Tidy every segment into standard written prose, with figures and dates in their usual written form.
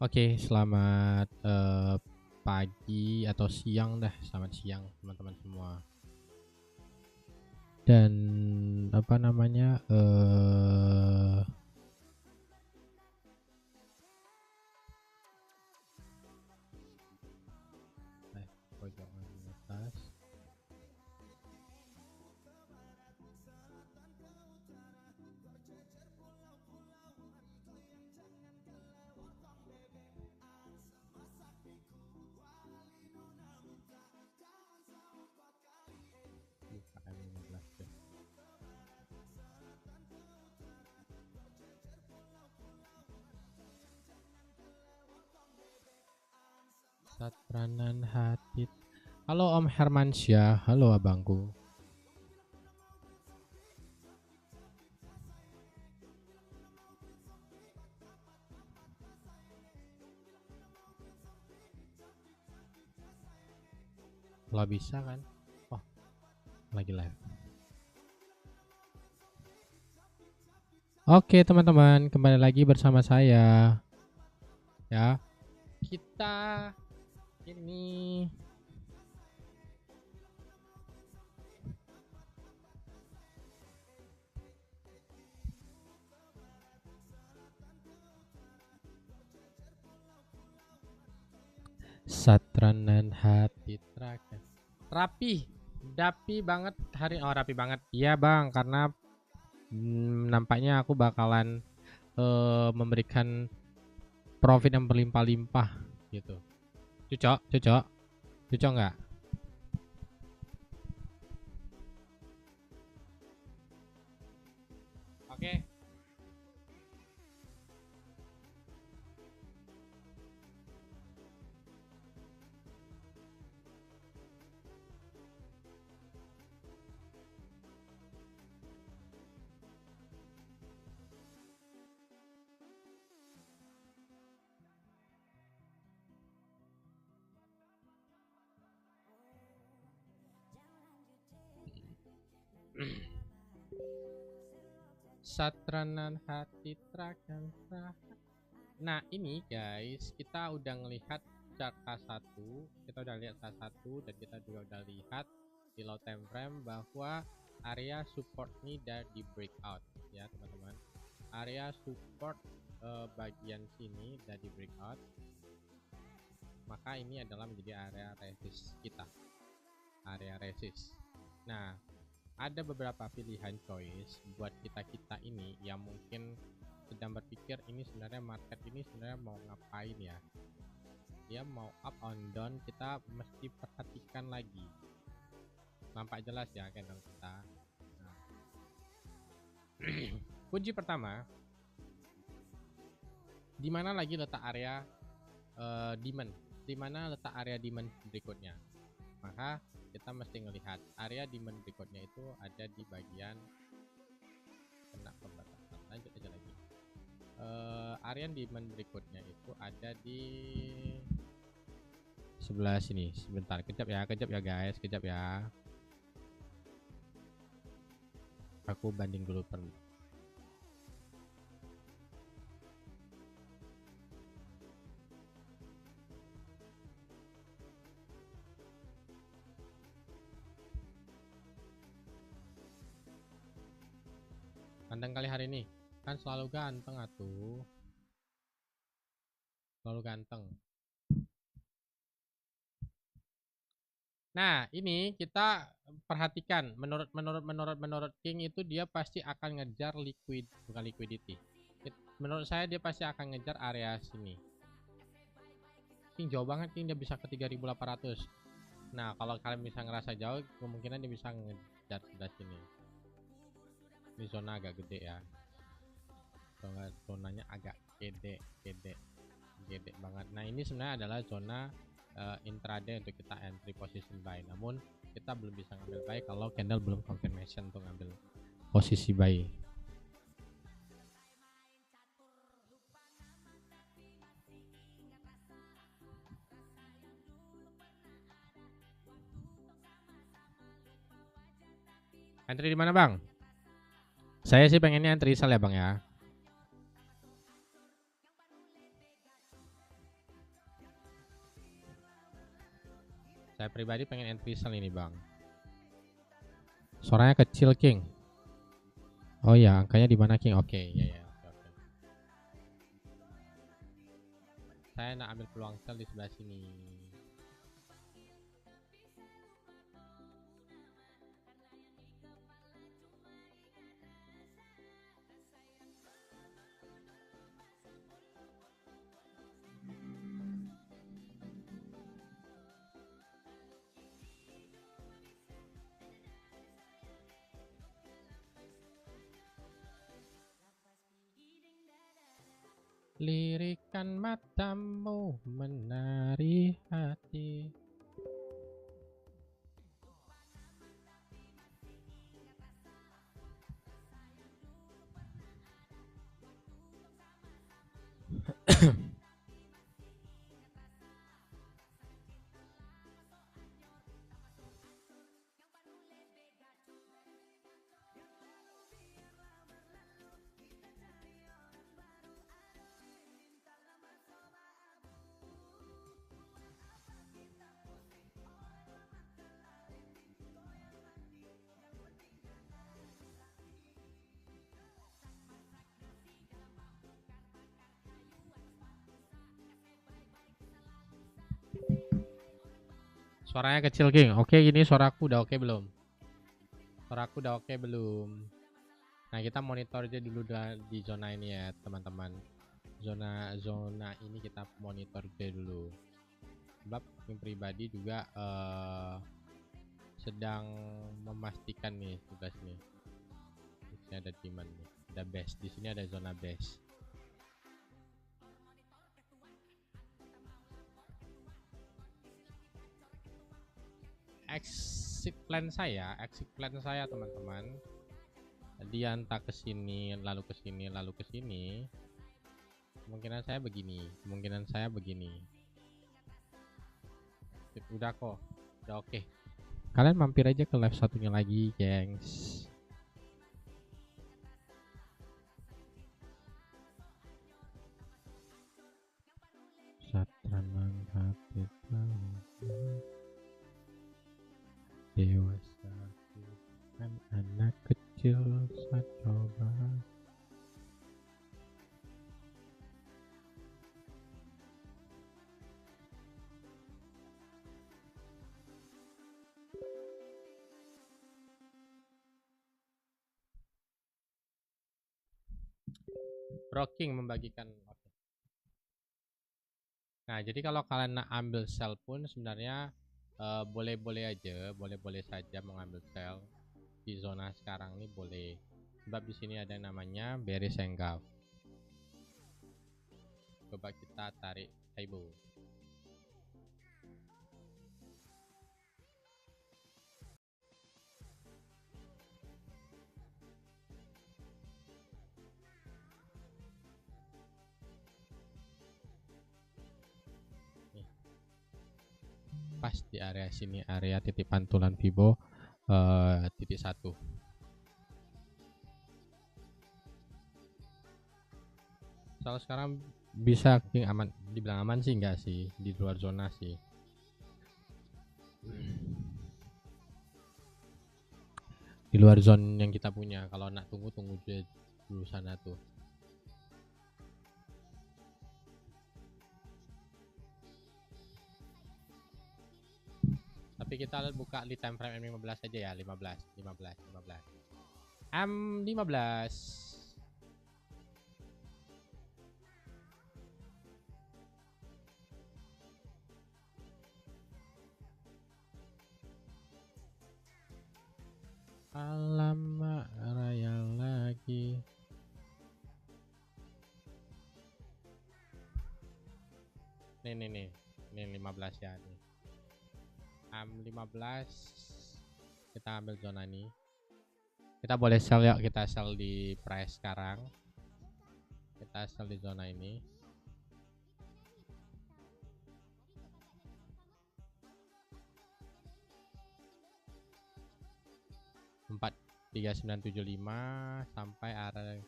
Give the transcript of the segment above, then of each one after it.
Oke, selamat pagi atau siang dah. Selamat siang teman-teman semua. Dan apa namanya? Pojokan atas. Buka M15 deh. Satranan hati. Halo Om Hermansyah, halo abangku. Lo bisa kan? Oh, lagi live. Oke teman-teman, kembali lagi bersama saya. Ya, kita ini Satranan hati terakhir. Rapi, rapi banget rapi banget. Iya bang, karena nampaknya aku bakalan memberikan profit yang berlimpah-limpah gitu. Cocok nggak? Oke. Satranan hati terakan. Nah ini guys, kita udah ngelihat chart K1, kita udah lihat K1 dan kita juga udah lihat di low time frame bahwa area support ini udah di breakout ya teman-teman. Area support bagian sini udah di breakout, maka ini adalah menjadi area resist kita, area resist. Nah ada beberapa pilihan choice buat kita ini yang mungkin sedang berpikir ini sebenarnya market ini sebenarnya mau ngapain ya, dia mau up on down, kita mesti perhatikan lagi. Nampak jelas ya candle kita. Nah. Kunci pertama, di mana lagi letak area demand, di mana letak area demand berikutnya. Maka kita mesti melihat area demand berikutnya itu ada di bagian kena pembatasan. Lanjut aja lagi. Area demand berikutnya itu ada di sebelah sini. Sebentar, kejap ya guys, kejap ya. Aku banding dulu per ganteng kali hari ini, kan selalu ganteng atuh, selalu ganteng. Nah ini kita perhatikan, menurut King itu dia pasti akan ngejar bukan liquidity. Menurut saya dia pasti akan ngejar area sini. King jauh banget, King dia bisa ke 3800. Nah kalau kalian bisa ngerasa jauh, kemungkinan dia bisa ngejar sebelah sini. Ini zona agak gede ya, zonanya agak gede banget. Nah ini sebenarnya adalah zona intraday untuk kita entry position buy, namun kita belum bisa ngambil buy kalau candle belum confirmation untuk ngambil posisi buy. Entry di mana bang? Saya sih pengennya entry sell ya bang ya. Saya pribadi pengen entry sell ini bang. Suaranya kecil King. Oh ya, angkanya di mana King? Oke, ya ya. Oke. Saya nak ambil peluang sell di sebelah sini. Lirikan matamu menari hati. Suaranya kecil King. Oke, ini suaraku udah oke belum? Suaraku udah oke belum? Nah, kita monitor aja dulu di zona ini ya, teman-teman. Zona ini kita monitor aja dulu. Sebab yang pribadi juga sedang memastikan nih tugas nih. Di sini ada demand nih, ada base. Di sini ada zona base. Exit plan saya teman-teman. Dia entah ke sini, lalu ke sini, lalu ke sini. Kemungkinan saya begini. Udah kok, udah oke. Kalian mampir aja ke live satunya lagi, gengs. Satraman hati dewasa kan anak kecil saya coba. Broking membagikan. Nah, jadi kalau kalian nak ambil sell pun sebenarnya boleh-boleh saja mengambil sell di zona sekarang ini boleh. Sebab di sini ada yang namanya bearish engulf. Coba kita tarik table. Pas di area sini, area titik pantulan Fibo titik 1. Kalau sekarang bisa aman, dibilang aman sih enggak sih, di luar zona sih. Di luar zone yang kita punya. Kalau nak tunggu dulu sana tuh. Tapi kita buka di time frame M15 aja ya, 15. M15. Alamak, raya lagi. Nih 15 ya nih. 15 kita ambil zona ini. Kita boleh sell ya, kita sell di price sekarang. Kita sell di zona ini. Empat 3975 sampai area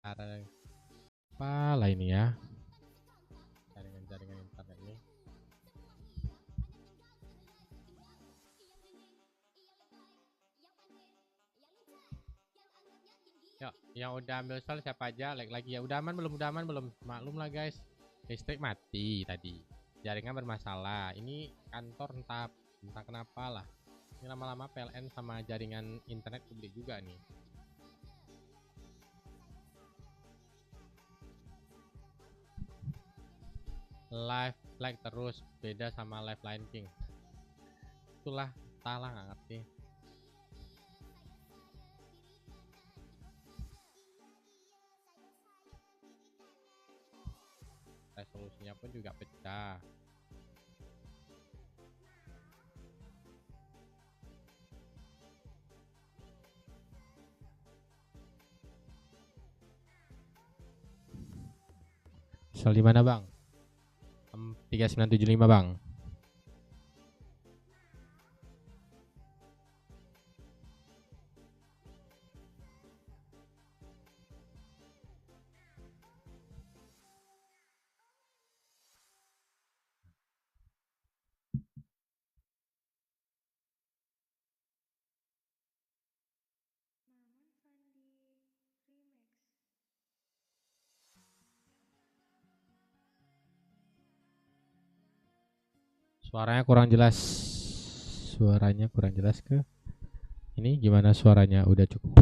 apa lah ini ya, jaringan internet ini. Yuk, yang udah ambil sol siapa aja? Like lagi ya. Udah aman belum? Udah aman belum? Maklum lah guys. Listrik mati tadi. Jaringan bermasalah. Ini kantor entah kenapa lah. Ini lama-lama PLN sama jaringan internet publik juga nih. Live like terus beda sama live Lion King. Itulah salah nggak ngerti. Resolusinya pun juga pecah. Soal di mana bang? 3975 bang. Suaranya kurang jelas. Suaranya kurang jelas ke? Ini gimana suaranya? Udah cukup.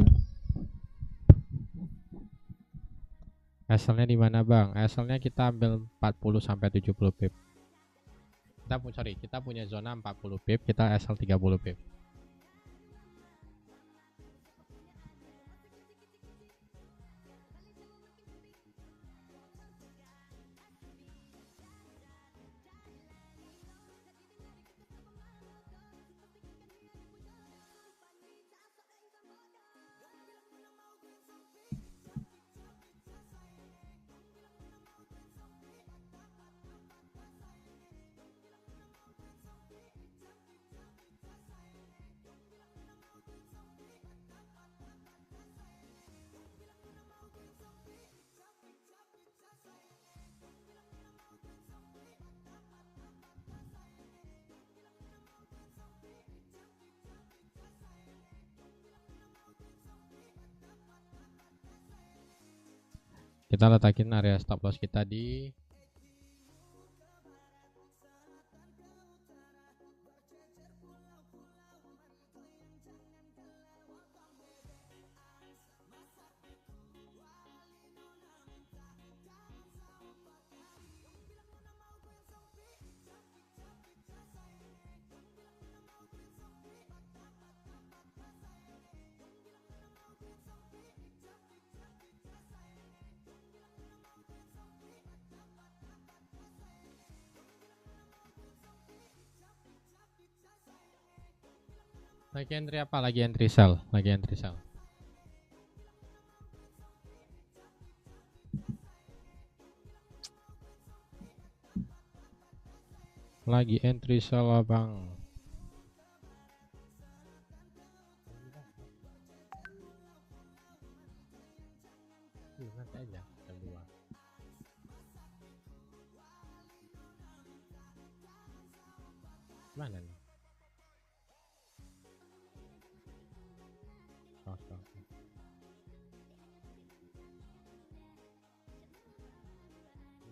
Asalnya di mana bang? Asalnya kita ambil 40 sampai 70 pip. Kita punya zona 40 pip, kita asal 30 pip. Kita letakin area stop loss kita di lagi entry apa? Lagi entry sell, lagi entry sell. Lagi entry sell bang. Nanti aja jam 2. Mana nih? Kosong.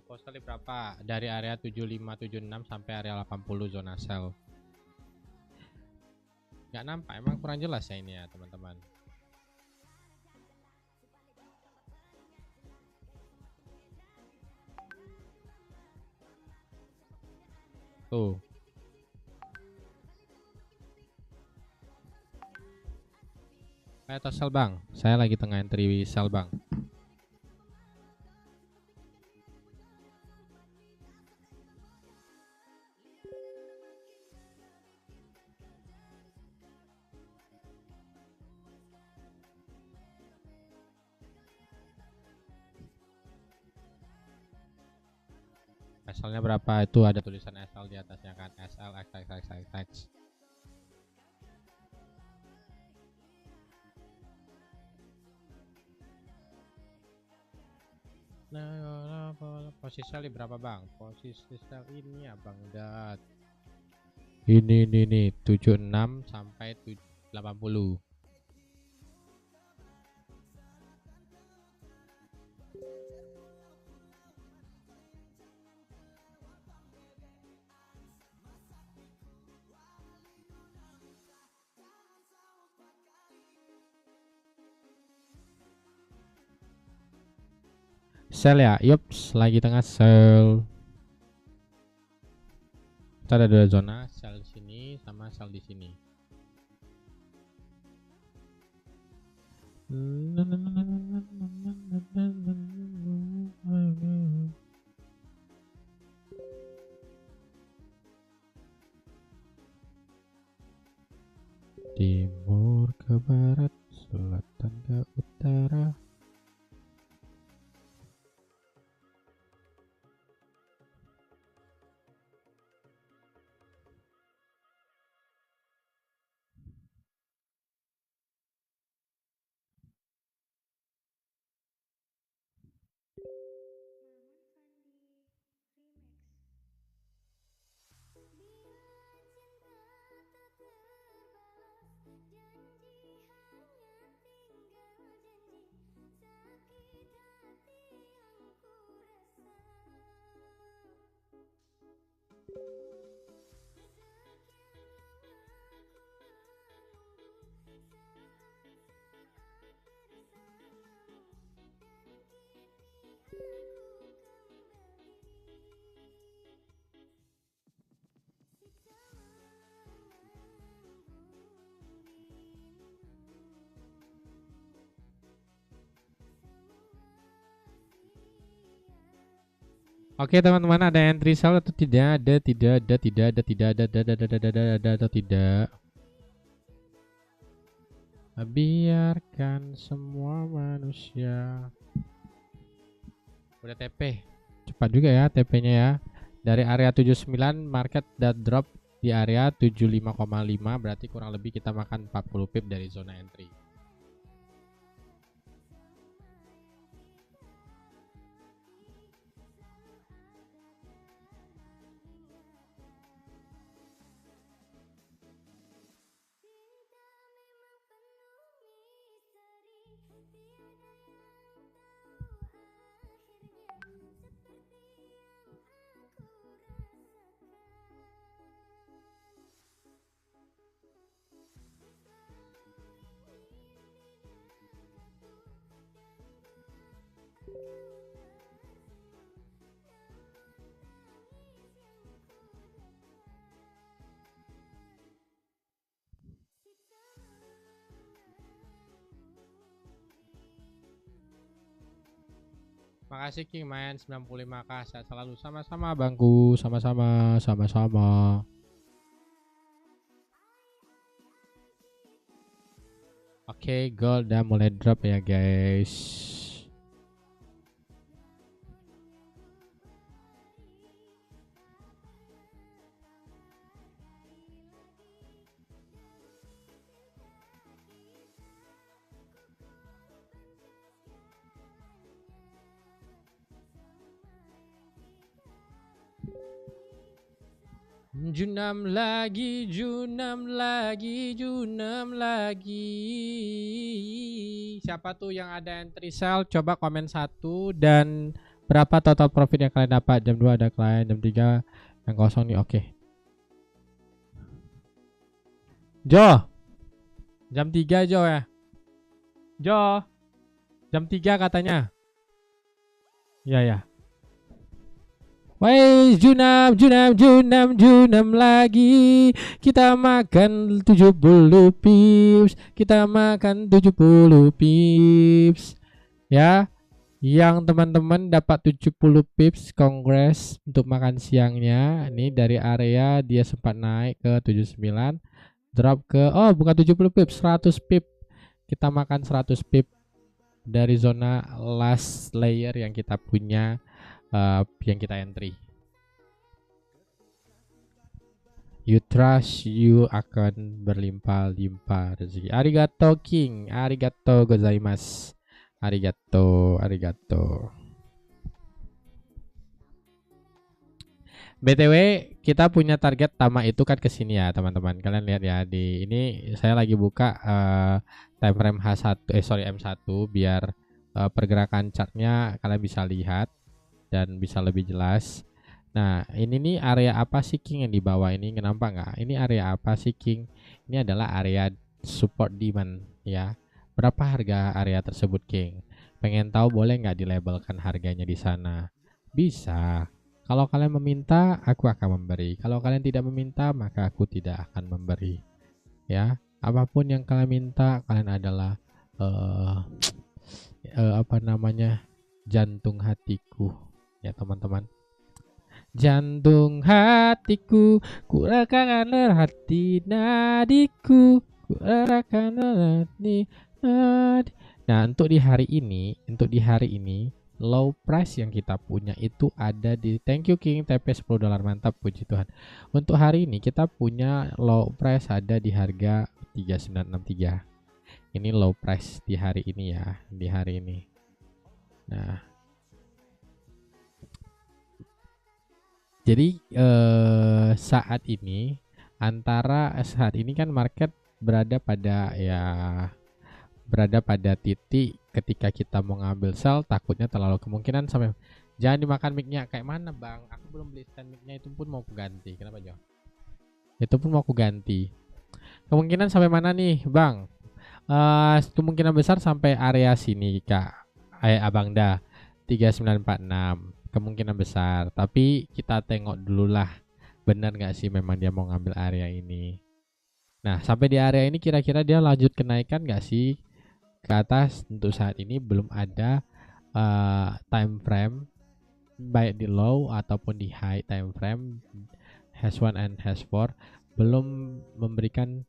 Postal berapa? Dari area 7576 sampai area 80 zona sell. Nggak nampak, emang kurang jelas ya ini ya teman-teman. Tuh. Atau sell bang, saya lagi tengah entry sell bang. SL-nya berapa? Itu ada tulisan SL di atasnya kan, SL XXXXX. Nah, posisi sell berapa bang? Posisi sell ini ya bang Dat. Ini 76 sampai 80. Sell ya, yups, lagi tengah sell. Kita ada 2 zona, sell di sini sama sell di sini. Timur ke barat, selatan ke utara. Oke teman-teman, ada entry sell atau tidak? Ada, tidak ada, tidak ada, tidak ada, ada atau tidak? Biarkan semua manusia. Udah TP, cepat juga ya TP-nya ya. Dari area 79 market dan drop di area 75,5, berarti kurang lebih kita makan 40 pip dari zona entry. Makasih King main 95k, sehat selalu. Sama-sama bangku, sama-sama, sama-sama. Oke, gold udah mulai drop ya guys. Junam lagi, junam lagi, junam lagi. Siapa tuh yang ada entry sell? Coba komen 1 dan berapa total profit yang kalian dapat. Jam 2 ada klien, jam 3 yang kosong nih. Oke. Jo. Jam 3 Jo ya. Jo. Jam 3 katanya. Ya ya. Woi, junam, junam, junam, junam lagi. Kita makan 70 pips. Kita makan 70 pips. Ya, yang teman-teman dapat 70 pips kongres untuk makan siangnya. Ini dari area dia sempat naik ke 79, drop ke bukan 70 pips, 100 pip. Kita makan 100 pip dari zona last layer yang kita punya, yang kita entry. You trust, you akan berlimpah-limpah rezeki. Arigato King, arigato gozaimasu. Arigato, arigato. BTW kita punya target Tama itu kan kesini ya teman-teman. Kalian lihat ya, di ini saya lagi buka time frame H1 M1 biar pergerakan chartnya kalian bisa lihat dan bisa lebih jelas. Nah ini nih area apa sih King yang di bawah ini, kenapa nggak? Ini area apa sih King? Ini adalah area support demand ya. Berapa harga area tersebut King? Pengen tahu boleh nggak dilabelkan harganya di sana? Bisa. Kalau kalian meminta, aku akan memberi. Kalau kalian tidak meminta, maka aku tidak akan memberi. Ya, apapun yang kalian minta, kalian adalah apa namanya, jantung hatiku, ya teman-teman. Jantung hatiku, kurakan hati nadiku, kurakan hati nadi. Nah, untuk di hari ini, low price yang kita punya itu ada di, thank you King, TP $10, mantap, puji Tuhan. Untuk hari ini kita punya low price ada di harga 3963. Ini low price di hari ini ya, di hari ini. Nah, jadi saat ini kan market berada pada titik ketika kita mau ngambil sell, takutnya terlalu kemungkinan sampai, jangan dimakan mic-nya. Kayak mana bang, aku belum beli stand mic-nya, itu pun mau aku ganti. Kenapa Jo? Itu pun mau aku ganti. Kemungkinan sampai mana nih bang? Kemungkinan besar sampai area sini kak, abang dah 3946 kemungkinan besar, tapi kita tengok dulu lah benar nggak sih memang dia mau ngambil area ini. Nah, sampai di area ini kira-kira dia lanjut kenaikan nggak sih ke atas? Untuk saat ini belum ada time frame baik di low ataupun di high time frame hash 1 and hash 4 belum memberikan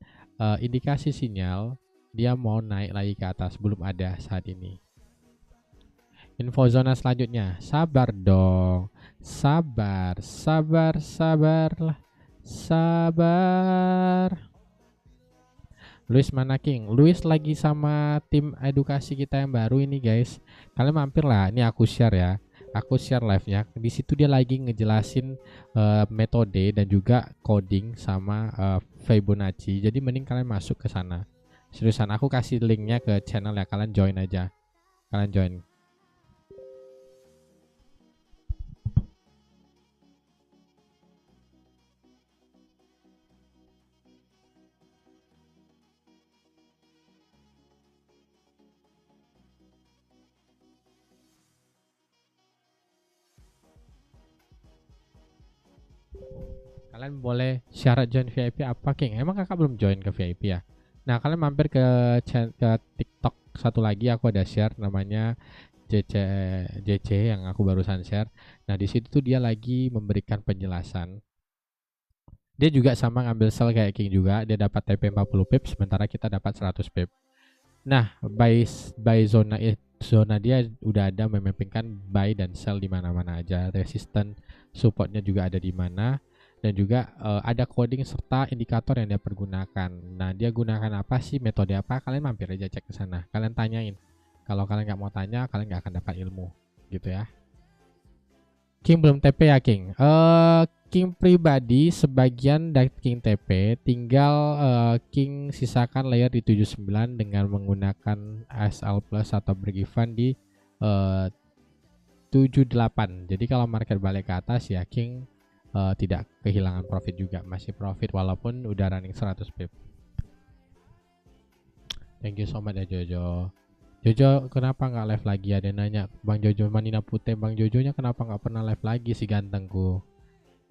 indikasi sinyal dia mau naik lagi ke atas, belum ada saat ini. Info zona selanjutnya, sabar dong, sabar lah, sabar. Luis mana King? Luis lagi sama tim edukasi kita yang baru ini guys. Kalian mampir lah, ini aku share ya. Aku share live-nya. Di situ dia lagi ngejelasin metode dan juga coding sama Fibonacci. Jadi mending kalian masuk ke sana. Seriusan, aku kasih linknya ke channel ya. Kalian join aja. Kalian join. Kalian boleh syarat join VIP apa King? Emang kakak belum join ke VIP ya? Nah, kalian mampir ke TikTok satu lagi, aku ada share namanya JC yang aku barusan share. Nah, di situ tuh dia lagi memberikan penjelasan. Dia juga sama ngambil sell kayak King juga, dia dapat TP 40 pip sementara kita dapat 100 pip. Nah, by zona dia udah ada memappingkan buy dan sell di mana-mana aja. Resisten supportnya juga ada di mana, dan juga ada coding serta indikator yang dia pergunakan. Nah, dia gunakan apa sih, metode apa? Kalian mampir aja cek ke sana. Kalian tanyain. Kalau kalian nggak mau tanya, kalian nggak akan dapat ilmu, gitu ya. King belum TP ya King. King pribadi sebagian dari King TP, tinggal King sisakan layer di 79 dengan menggunakan SL plus atau break even di 78. Jadi kalau market balik ke atas ya King tidak kehilangan profit juga, masih profit walaupun udah running 100 pip. Thank you so much ya Jojo. Jojo kenapa nggak live lagi? Ada nanya Bang Jojo Manina Putih, Bang Jojonya kenapa nggak pernah live lagi si gantengku?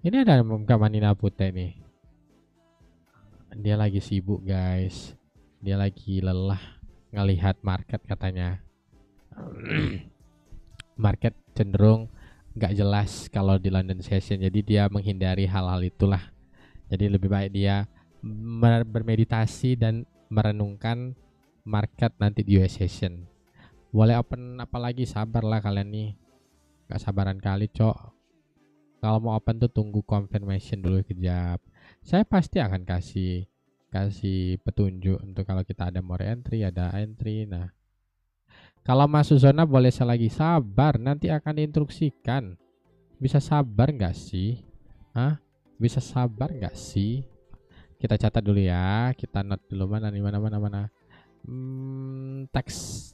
Ini ada Kak Manina Putih nih. Dia lagi sibuk guys. Dia lagi lelah ngelihat market katanya. Market cenderung nggak jelas kalau di London Session, jadi dia menghindari hal-hal itulah. Jadi lebih baik dia bermeditasi dan merenungkan market nanti di US Session. Boleh open apalagi, sabarlah kalian nih, gak sabaran kali cok. Kalau mau open tuh tunggu confirmation dulu kejap. Saya pasti akan kasih petunjuk untuk kalau kita ada more entry, ada entry. Nah, kalau masuk zona boleh saya lagi, sabar, nanti akan diinstruksikan. Bisa sabar nggak sih? Hah? Bisa sabar nggak sih? Kita catat dulu ya, kita note dulu mana nih, mana. Teks.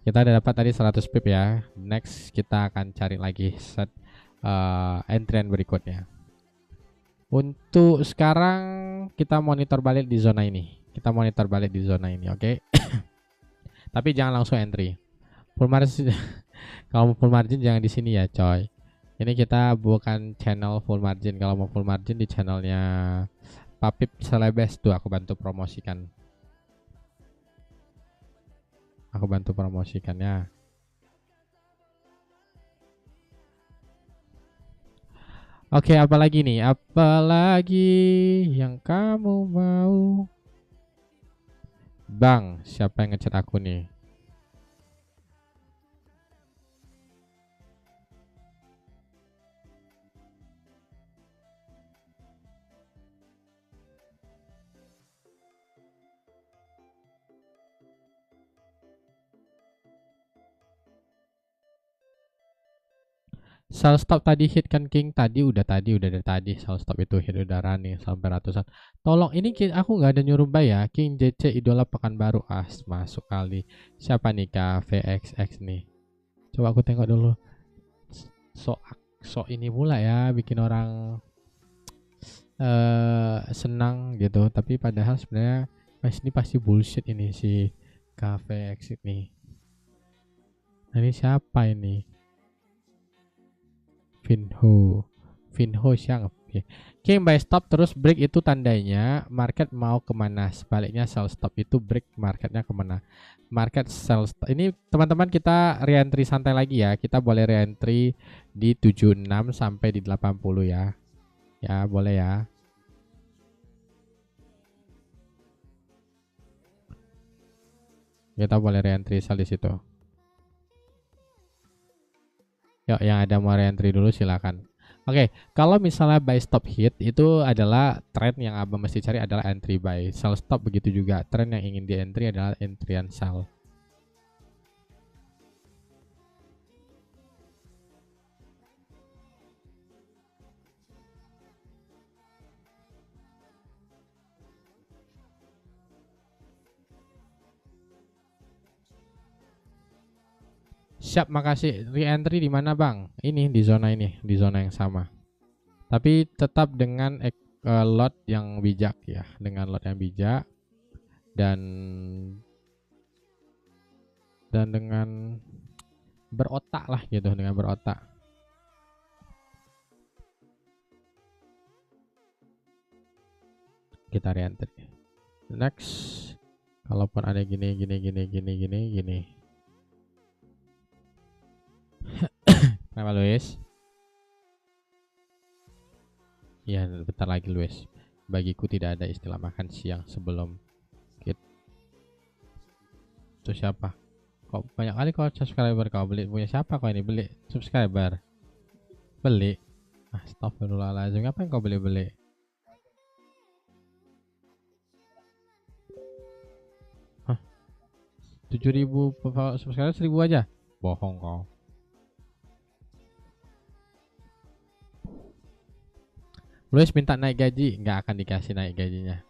Kita udah dapat tadi 100 pip ya. Next kita akan cari lagi set entrian berikutnya. Untuk sekarang kita monitor balik di zona ini. Kita monitor balik di zona ini, oke? Tapi jangan langsung entry. Full margin. Kalau mau full margin jangan di sini ya, coy. Ini kita bukan channel full margin. Kalau mau full margin di channelnya Papip Celebes tuh aku bantu promosikan. Aku bantu promosikannya. Oke, apalagi nih? Apalagi yang kamu mau? Bang, siapa yang ngechat aku nih? Sell stop tadi hit kan King, tadi udah dari tadi sell stop itu hit udah running sampai ratusan. Tolong ini aku nggak ada nyuruh buy ya. King JC idola Pekanbaru, masuk kali. Siapa nih KVXX nih? Coba aku tengok dulu. So ini pula ya bikin orang senang gitu, tapi padahal sebenarnya ini pasti bullshit ini si KVXX nih. Nah, ini siapa ini? Vinho Xiang. King buy stop terus break itu tandanya market mau kemana, sebaliknya sell stop itu break marketnya kemana. Market sell stop ini teman-teman, kita reentry santai lagi ya. Kita boleh reentry di 76 sampai di 80 ya. Ya boleh ya. Kita boleh reentry sell di situ. Yuk, yang ada mau reentry dulu silakan. Oke, kalau misalnya buy stop hit itu adalah trend yang abang mesti cari adalah entry buy. Sell stop begitu juga. Trend yang ingin di entry adalah entryan sell. Siap, makasih. Re-entry di mana, Bang? Ini di zona yang sama. Tapi tetap dengan lot yang bijak ya, dengan lot yang bijak dan dengan berotak lah gitu, dengan berotak. Kita re-entry. Next, kalaupun ada gini. Kenapa Luis? Ya bentar lagi Luis. Bagiku tidak ada istilah makan siang sebelum kita. Itu siapa? Kok banyak kali kau subscriber kau beli? Punya siapa kau ini beli subscriber? Beli? Astagfirullahaladzim, ngapain kau beli? 7.000 subscriber 1.000 aja? Bohong kau. Luis minta naik gaji, nggak akan dikasih naik gajinya.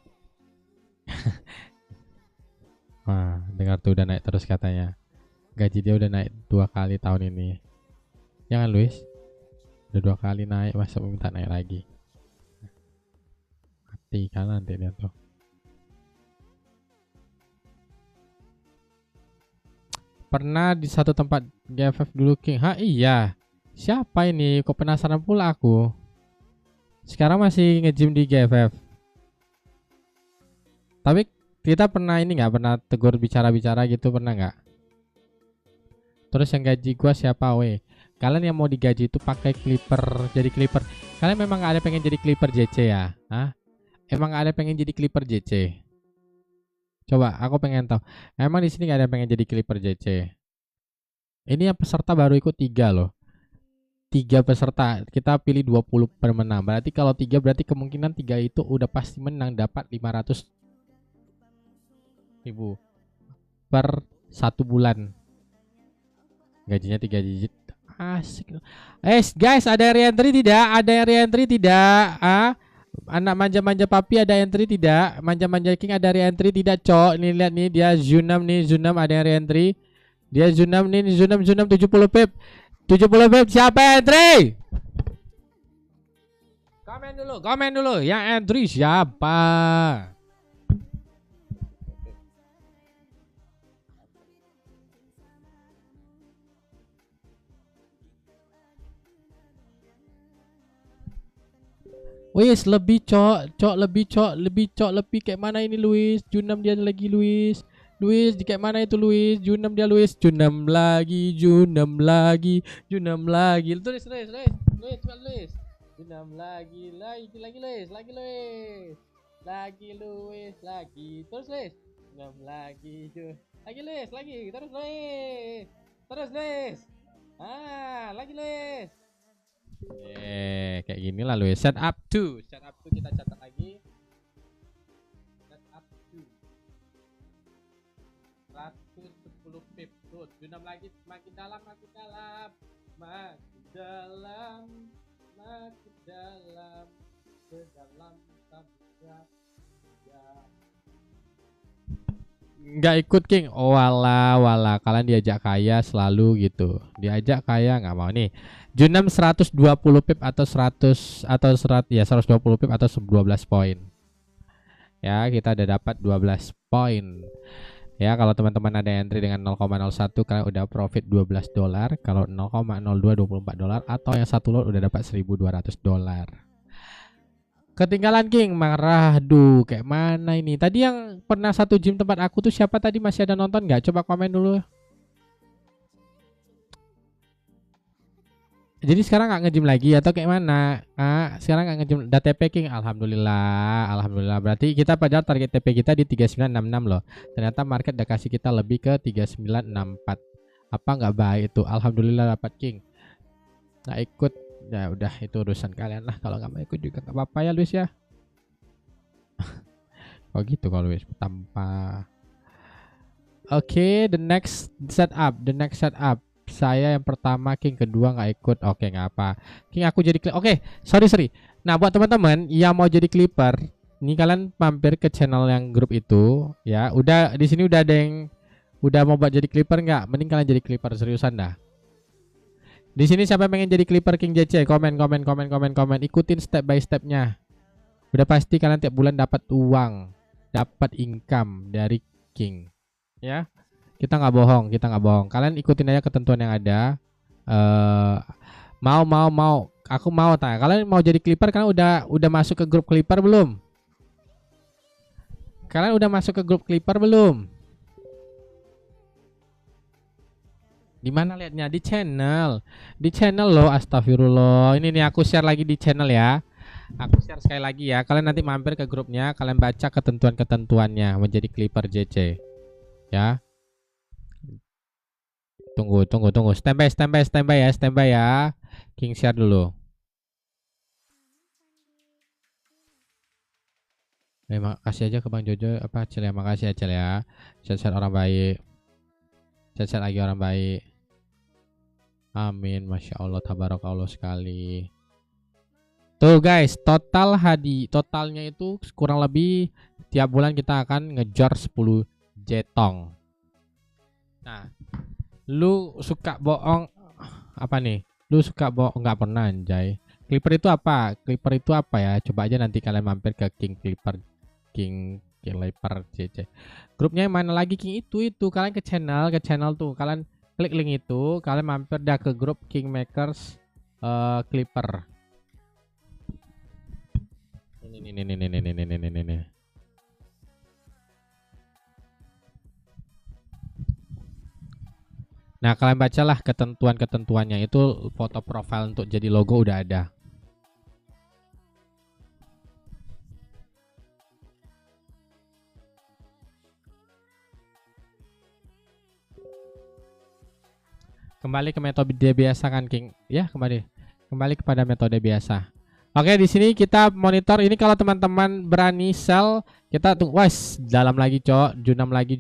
Wah, dengar tuh udah naik terus katanya. Gaji dia udah naik 2 kali tahun ini. Jangan Luis, udah 2 kali naik, masa minta naik lagi? Mati kan nanti dia tuh. Pernah di satu tempat GFF dulu King. Hah iya. Siapa ini? Kok penasaran pula aku. Sekarang masih nge-gym di GFF. Tapi kita pernah ini nggak, pernah tegur bicara-bicara gitu, pernah nggak? Terus yang gaji gua siapa weh? Kalian yang mau digaji itu pakai clipper, jadi clipper. Kalian memang nggak ada pengen jadi clipper JC ya? Hah? Emang nggak ada pengen jadi clipper JC? Coba aku pengen tahu. Emang di sini nggak ada pengen jadi clipper JC? Ini yang peserta baru ikut 3 loh. 3 peserta, kita pilih 20 per menang. Berarti kalau 3 berarti kemungkinan 3 itu udah pasti menang, dapat 500.000 per 1 bulan. Gajinya 3 digit. Asik. Guys, ada yang re-entry tidak? Ada yang re-entry tidak? Anak manja-manja papi ada entry tidak? Manja-manja king ada re-entry tidak, cok? Nih lihat nih, dia Zunam nih, Zunam ada yang re-entry. Dia Junam nih, Junam 70 pip. 70 pip siapa entry? Komen dulu. Yang entry siapa? Wis lebih lebih kayak mana ini Luis? Junam dia lagi Luis. Luis di kayak mana itu Luis? Junam dia Luis. Junam lagi. Tulis Luis. Junam lagi Luis. Terus Luis. Junam lagi terus Luis. Lagi Luis. Kayak gini lah Luis. Set up 2 kita catat lagi. Set up 2 110 pip. Tuh, Junam lagi makin dalam ke dalam samudra ya. Nggak ikut King. Oh wala kalian diajak kaya selalu gitu. Diajak kaya nggak mau nih. Junam 120 pip atau 100 atau 100 ya 120 pip atau 12 poin. Ya, kita udah dapat 12 poin. Ya, kalau teman-teman ada entry dengan 0,01 kalian udah profit 12 dolar, kalau 0,02 24 dolar atau yang satu lot udah dapat 1.200 dolar. Ketinggalan King, marah. Duh, kayak mana ini? Tadi yang pernah satu gym tempat aku tuh siapa tadi, masih ada nonton nggak? Coba komen dulu. Jadi sekarang nggak nge-gym lagi atau kayak mana? Sekarang nggak nge-gym. Udah TP King, alhamdulillah. Berarti kita pada target TP kita di 3966 loh. Ternyata market udah kasih kita lebih ke 3964. Apa nggak baik itu? Alhamdulillah dapat King. Nggak ikut, ya udah itu urusan kalian lah. Kalau nggak mau ikut juga nggak apa-apa ya Luis ya. Oh gitu kalau Luis tanpa. Oke, the next setup. Saya yang pertama King, kedua nggak ikut. Oke, nggak apa King, aku jadi oke, sorry. Nah, buat teman-teman yang mau jadi clipper, nih kalian mampir ke channel yang grup itu ya. Udah di sini udah ada yang udah mau buat jadi clipper nggak? Mending kalian jadi clipper seriusan dah. Di sini siapa pengen jadi clipper King JC? Komen. Ikutin step by stepnya. Udah pasti kalian tiap bulan dapat uang, dapat income dari King ya. Kita nggak bohong. Kalian ikutin aja ketentuan yang ada. Mau. Aku mau tanya. Kalian mau jadi clipper? Kalian udah masuk ke grup clipper belum? Di mana lihatnya? Di channel. Loh, astagfirullah. Ini nih aku share lagi di channel ya. Aku share sekali lagi ya. Kalian nanti mampir ke grupnya, kalian baca ketentuannya menjadi clipper JC. Ya. Tunggu. Standby ya. King share dulu. Makasih aja ke Bang Jojo apa Cel ya, makasih ya Cel ya. Chat orang baik. Chat lagi orang baik. Amin, masya Allah, tabarakallah sekali. Tuh guys, totalnya itu kurang lebih tiap bulan kita akan ngejar 10 jetong. Nah, lu suka bohong apa nih? Lu suka bohong nggak pernah anjay. Clipper itu apa ya? Coba aja nanti kalian mampir ke King Clipper CC. Grupnya yang mana lagi King? Itu kalian ke channel tuh. Kalian klik link itu, kalian mampir dah ke grup Kingmakers Clipper. Ini. Nah, kalian bacalah ketentuannya. Itu foto profile untuk jadi logo udah ada. Kembali ke metode biasa kan King? Ya, kembali kepada metode biasa. Oke, di sini kita monitor ini. Kalau teman-teman berani sell, kita tunggu. Wes, dalam lagi, Cok. Junam lagi.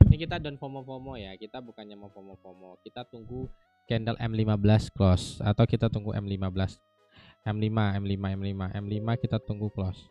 Ini kita don't FOMO ya. Kita bukannya mau FOMO. Kita tunggu candle M15 close atau kita tunggu M15. M5 kita tunggu close.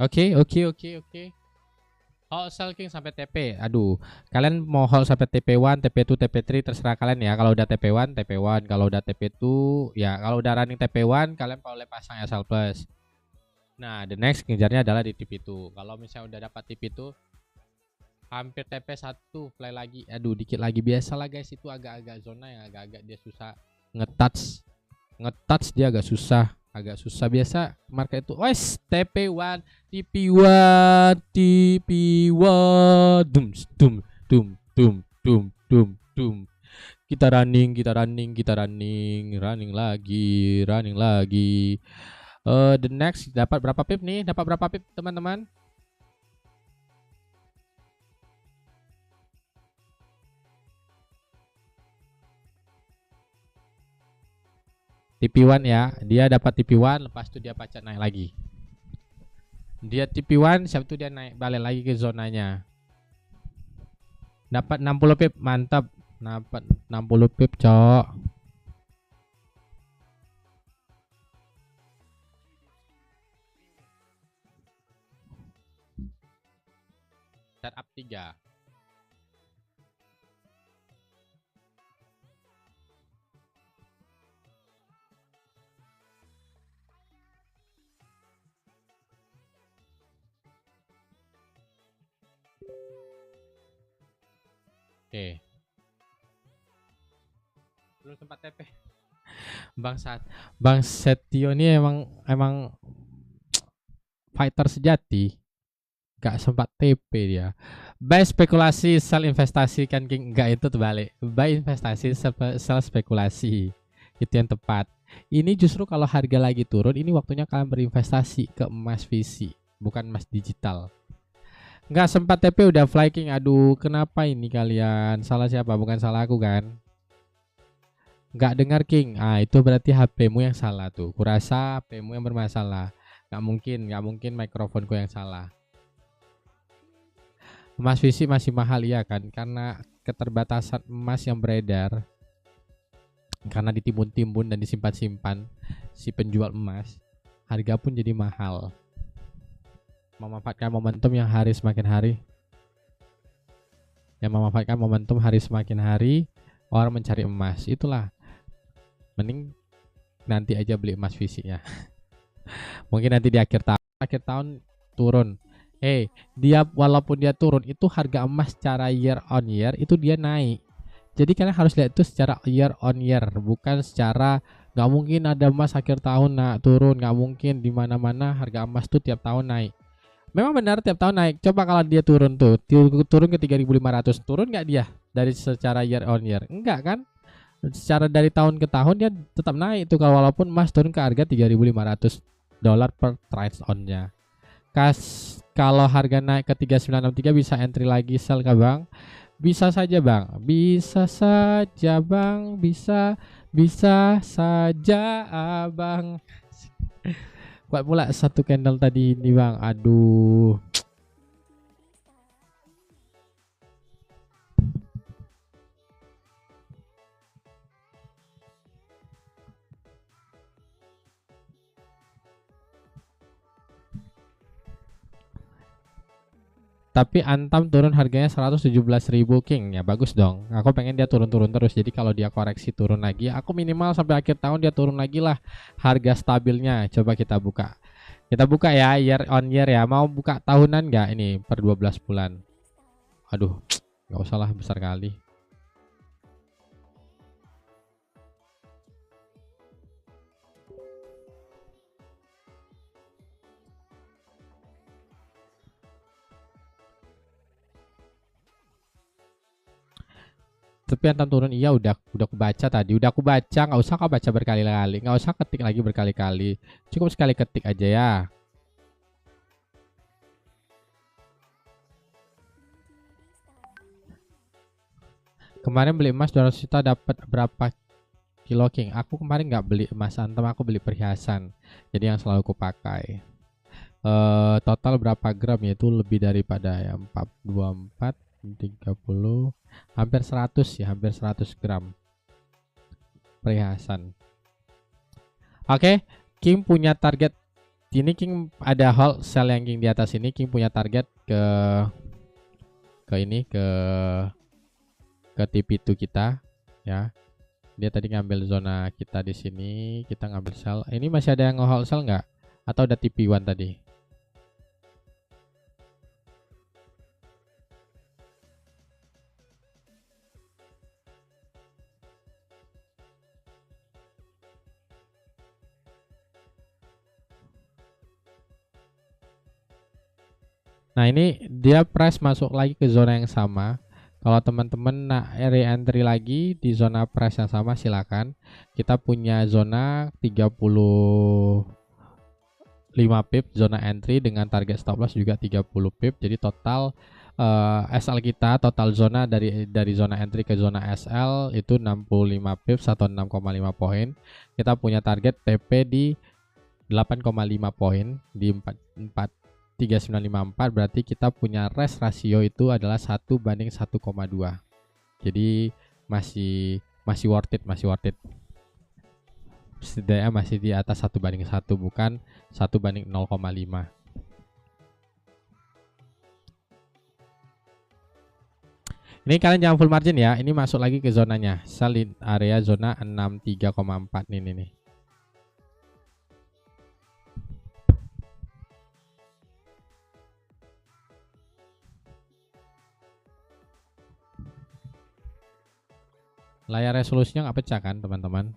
Oke, oke. Hold sell king sampai TP. Aduh, kalian mau hold sampai TP1, TP2, TP3 terserah kalian ya. Kalau udah TP1, TP1. Kalau udah TP2, ya kalau udah running TP1 kalian boleh pasang SL plus. Nah, the next ngejarnya adalah di TP2. Kalau misalnya udah dapat TP2 hampir TP1 play lagi. Aduh, dikit lagi biasalah guys, itu agak-agak zona yang agak-agak dia susah ngetouch dia agak susah biasa market itu. Wes TP1 TP1 TP1 dum dum dum dum dum dum dum. Kita running lagi. The next dapat berapa pip nih? Dapat berapa pip teman-teman? TP1 ya, dia dapat TP1, lepas itu dia pacat naik lagi. Dia TP1, siap itu dia naik balik lagi ke zonanya. Dapat 60 pip, mantap. Dapat 60 pip, cok. Setup 3. Oke. Belum sempat TP. Bang Setio ini emang fighter sejati. Gak sempat TP dia. Buy spekulasi, sell investasi kan King. Enggak, itu terbalik. Buy investasi, sell spekulasi. Itu yang tepat. Ini justru kalau harga lagi turun, ini waktunya kalian berinvestasi ke emas visi, bukan emas digital. Nggak sempat TP udah fly King. Aduh, kenapa ini kalian? Salah siapa? Bukan salah aku kan? Nggak dengar King. Ah, itu berarti HP-mu yang salah tuh. Kurasa HP-mu yang bermasalah. Nggak mungkin mikrofonku yang salah. Emas visi masih mahal ya kan? Karena keterbatasan emas yang beredar. Karena ditimbun-timbun dan disimpan-simpan si penjual emas, harga pun jadi mahal. Memanfaatkan momentum yang hari semakin hari. Orang mencari emas. Itulah. Mending nanti aja beli emas fisiknya. Mungkin nanti di akhir tahun turun. Dia walaupun dia turun, itu harga emas secara year on year itu dia naik. Jadi kalian harus lihat itu secara year on year, bukan secara nggak mungkin ada emas akhir tahun turun, nggak mungkin di mana-mana harga emas tuh tiap tahun naik. Memang benar tiap tahun naik. Coba kalau dia turun ke 3.500, turun nggak dia dari secara year on year? Enggak kan? Secara dari tahun ke tahun dia tetap naik tuh, kalau walaupun emas turun ke harga 3.500 dolar per trade on-nya. Kalau harga naik ke 3963 bisa entry lagi, sell kah Bang? Bisa saja Bang. Bisa saja Abang. Kuat pula satu candle tadi ini Bang. Aduh. Tapi Antam turun harganya 117.000 King, ya bagus dong. Aku pengen dia turun-turun terus. Jadi kalau dia koreksi turun lagi, aku minimal sampai akhir tahun dia turun lagi lah harga stabilnya. Coba kita buka. Kita buka ya year on year ya. Mau buka tahunan nggak ini per 12 bulan? Aduh, nggak usah lah, besar kali. Tapi Antam turun, iya udah aku baca tadi, udah aku baca, nggak usah kau baca berkali-kali, nggak usah ketik lagi berkali-kali, cukup sekali ketik aja ya. Kemarin beli emas 200 juta dapat berapa kilo King? Aku kemarin nggak beli emas Antam, aku beli perhiasan, jadi yang selalu aku pakai. Total berapa gram ya, itu lebih daripada ya, 424 30 hampir 100 ya, hampir 100 gram perhiasan. Oke, Kim punya target ini King ada hold sell yang King di atas ini. King punya target ke ini ke TP2 kita ya. Dia tadi ngambil zona kita di sini, kita ngambil sell. Ini masih ada yang nge-hold sell nggak? Atau udah TP1 tadi? Nah, ini dia price masuk lagi ke zona yang sama. Kalau teman-teman re-entry lagi di zona price yang sama, silakan. Kita punya zona 35 pip zona entry dengan target stop loss juga 30 pip. Jadi total SL kita, total zona dari zona entry ke zona SL itu 65 pips atau 6,5 poin. Kita punya target TP di 8,5 poin di 43954, berarti kita punya rest rasio itu adalah 1/1,2. Jadi masih worth it, setidaknya masih di atas 1/1, bukan 1/0,5. Ini kalian jangan full margin ya. Ini masuk lagi ke zonanya. Salin area zona 63,4 nih. Layar resolusinya nggak pecah kan teman-teman?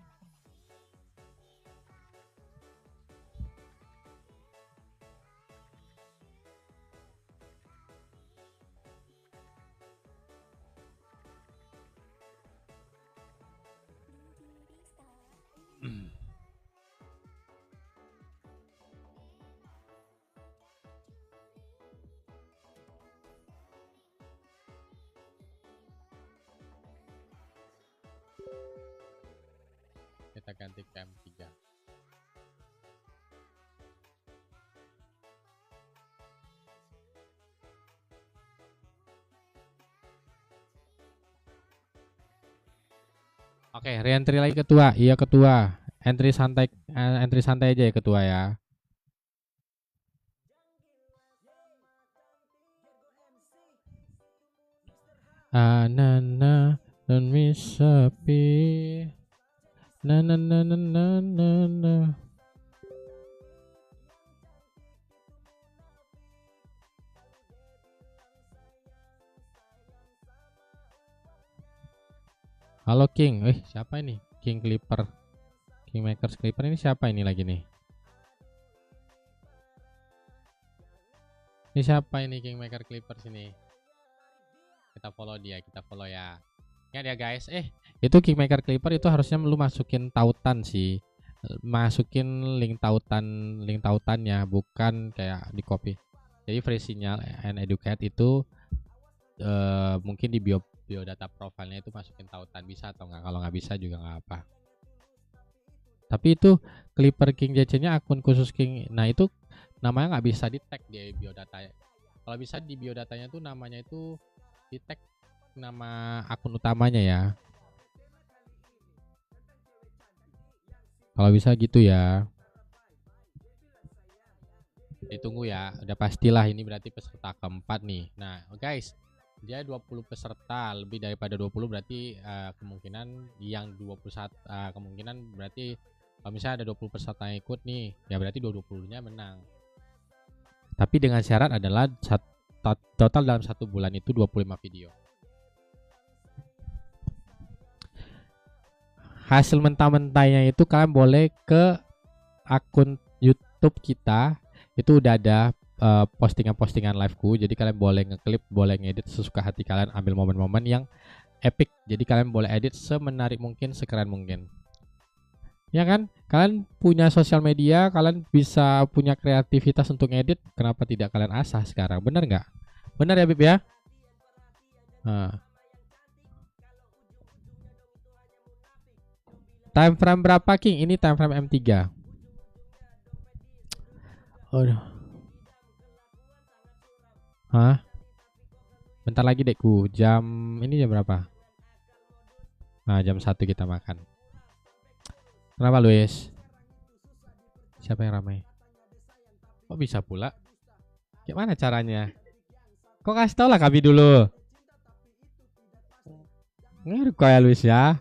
Kita ganti ke M3. Oke, re-entry lagi ketua. Iya ketua. Entry santai aja ya ketua ya. Anana dan misapi. Na. Halo King, siapa ini? King Clipper, Kingmakers Clipper ini siapa ini lagi nih? Ini siapa ini Kingmaker Clipper sini? Kita follow dia, kita follow ya. Ingat ya guys, itu Kingmaker Clipper itu harusnya lu masukin tautan sih, masukin link tautannya, bukan kayak di copy. Jadi free signal and educate itu mungkin di biodata profilnya itu masukin tautan, bisa atau enggak. Kalau nggak bisa juga nggak apa. Tapi itu Clipper King JC nya akun khusus King. Nah itu namanya nggak bisa di tag di biodata. Kalau bisa di biodatanya tuh namanya itu di tag nama akun utamanya ya. Kalau bisa gitu ya. Ditunggu ya, udah pastilah ini berarti peserta keempat nih. Nah guys, dia 20 peserta, lebih daripada 20 berarti kemungkinan yang 21 kemungkinan berarti kalau misalnya ada 20 peserta yang ikut nih, ya berarti 20 nya menang. Tapi dengan syarat adalah total dalam 1 bulan itu 25 video. Hasil mentah-mentahnya itu kalian boleh ke akun YouTube kita, itu udah ada postingan-postingan liveku, jadi kalian boleh ngeklip, boleh ngedit sesuka hati kalian, ambil momen-momen yang epic. Jadi kalian boleh edit semenarik mungkin, sekeren mungkin. Ya kan? Kalian punya sosial media, kalian bisa punya kreativitas untuk ngedit, kenapa tidak kalian asah sekarang? Bener nggak? Bener ya Bib ya? Nah. Time frame berapa King? Ini time frame M3. Aduh. Hah? Bentar lagi dekku. Ini jam berapa? Nah, jam 1 kita makan. Kenapa Luis? Siapa yang ramai? Kok bisa pula? Gimana caranya? Kok kasih tau lah kami dulu. Ngerti ya Luis ya.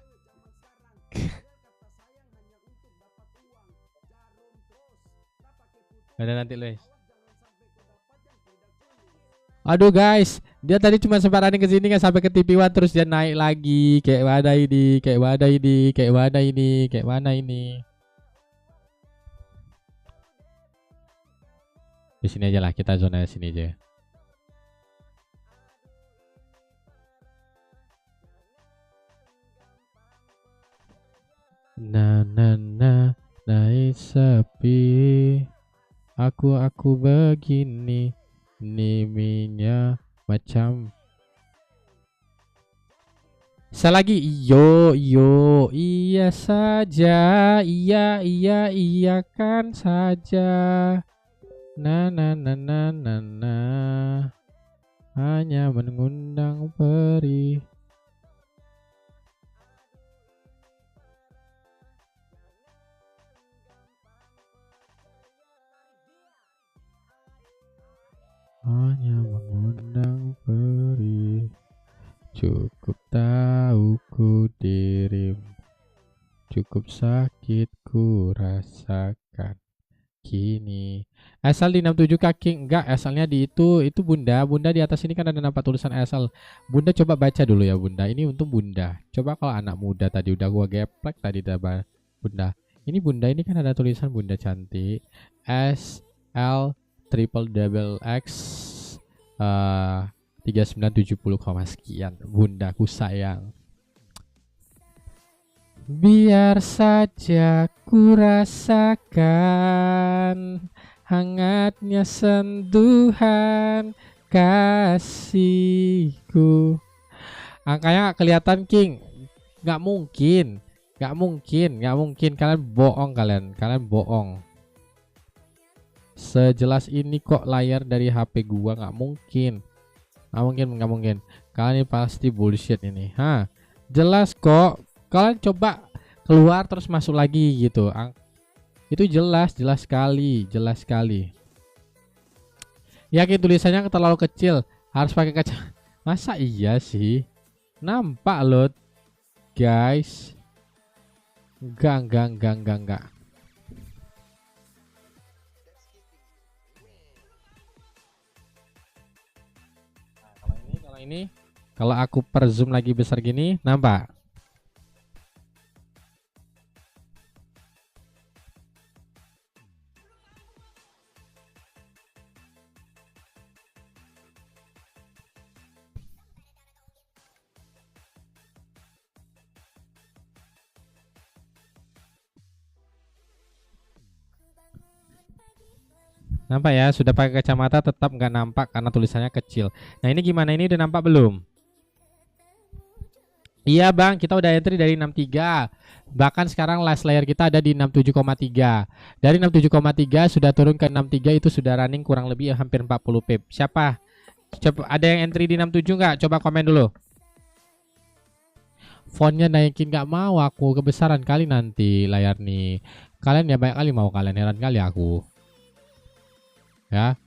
Ada nanti Luis. Aduh guys, dia tadi cuma sempat running ke sini nggak sampai ke TV1 terus dia naik lagi. Kayak mana ini, kayak mana ini, kayak mana ini, kayak mana ini. Di sini aja lah, kita zona sini aja. Naik sepi. Aku begini. Niminya macam. Selagi yo iya saja, iya kan saja. Na hanya mengundang peri. Hanya mengundang peri. Cukup tahu ku dirimu, cukup sakit ku rasakan kini. Asal di 67 kaki enggak, asalnya di itu Bunda. Bunda di atas ini kan ada nampak tulisan asal. Bunda coba baca dulu ya Bunda. Ini untuk Bunda. Coba kalau anak muda tadi udah gua geplek tadi Bunda. Ini Bunda ini kan ada tulisan Bunda cantik. S L triple double X 3970, sekian. Bundaku sayang. Biar saja ku rasakan hangatnya sentuhan kasihku. Angkanya gak kelihatan King. Gak mungkin. Kalian bohong. Sejelas ini kok layar dari HP gua, nggak mungkin. Kalian ini pasti bullshit ini. Jelas kok. Kalian coba keluar terus masuk lagi gitu. Itu jelas sekali. Yakin tulisannya terlalu kecil, harus pakai kaca. Masa iya sih? Nampak loh, guys. Enggak. Ini kalau aku per zoom lagi besar gini, nampak? Nampak ya, sudah pakai kacamata tetap nggak nampak karena tulisannya kecil. Nah ini gimana, ini udah nampak belum? Iya bang, kita udah entry dari 63. Bahkan sekarang last layer kita ada di 67,3. Dari 67,3 sudah turun ke 63, itu sudah running kurang lebih hampir 40 pip. Siapa? Coba ada yang entry di 67 nggak? Coba komen dulu. Fontnya naikin nggak mau aku, kebesaran kali nanti layar nih. Kalian ya banyak kali mau, kalian heran kali aku. Ya,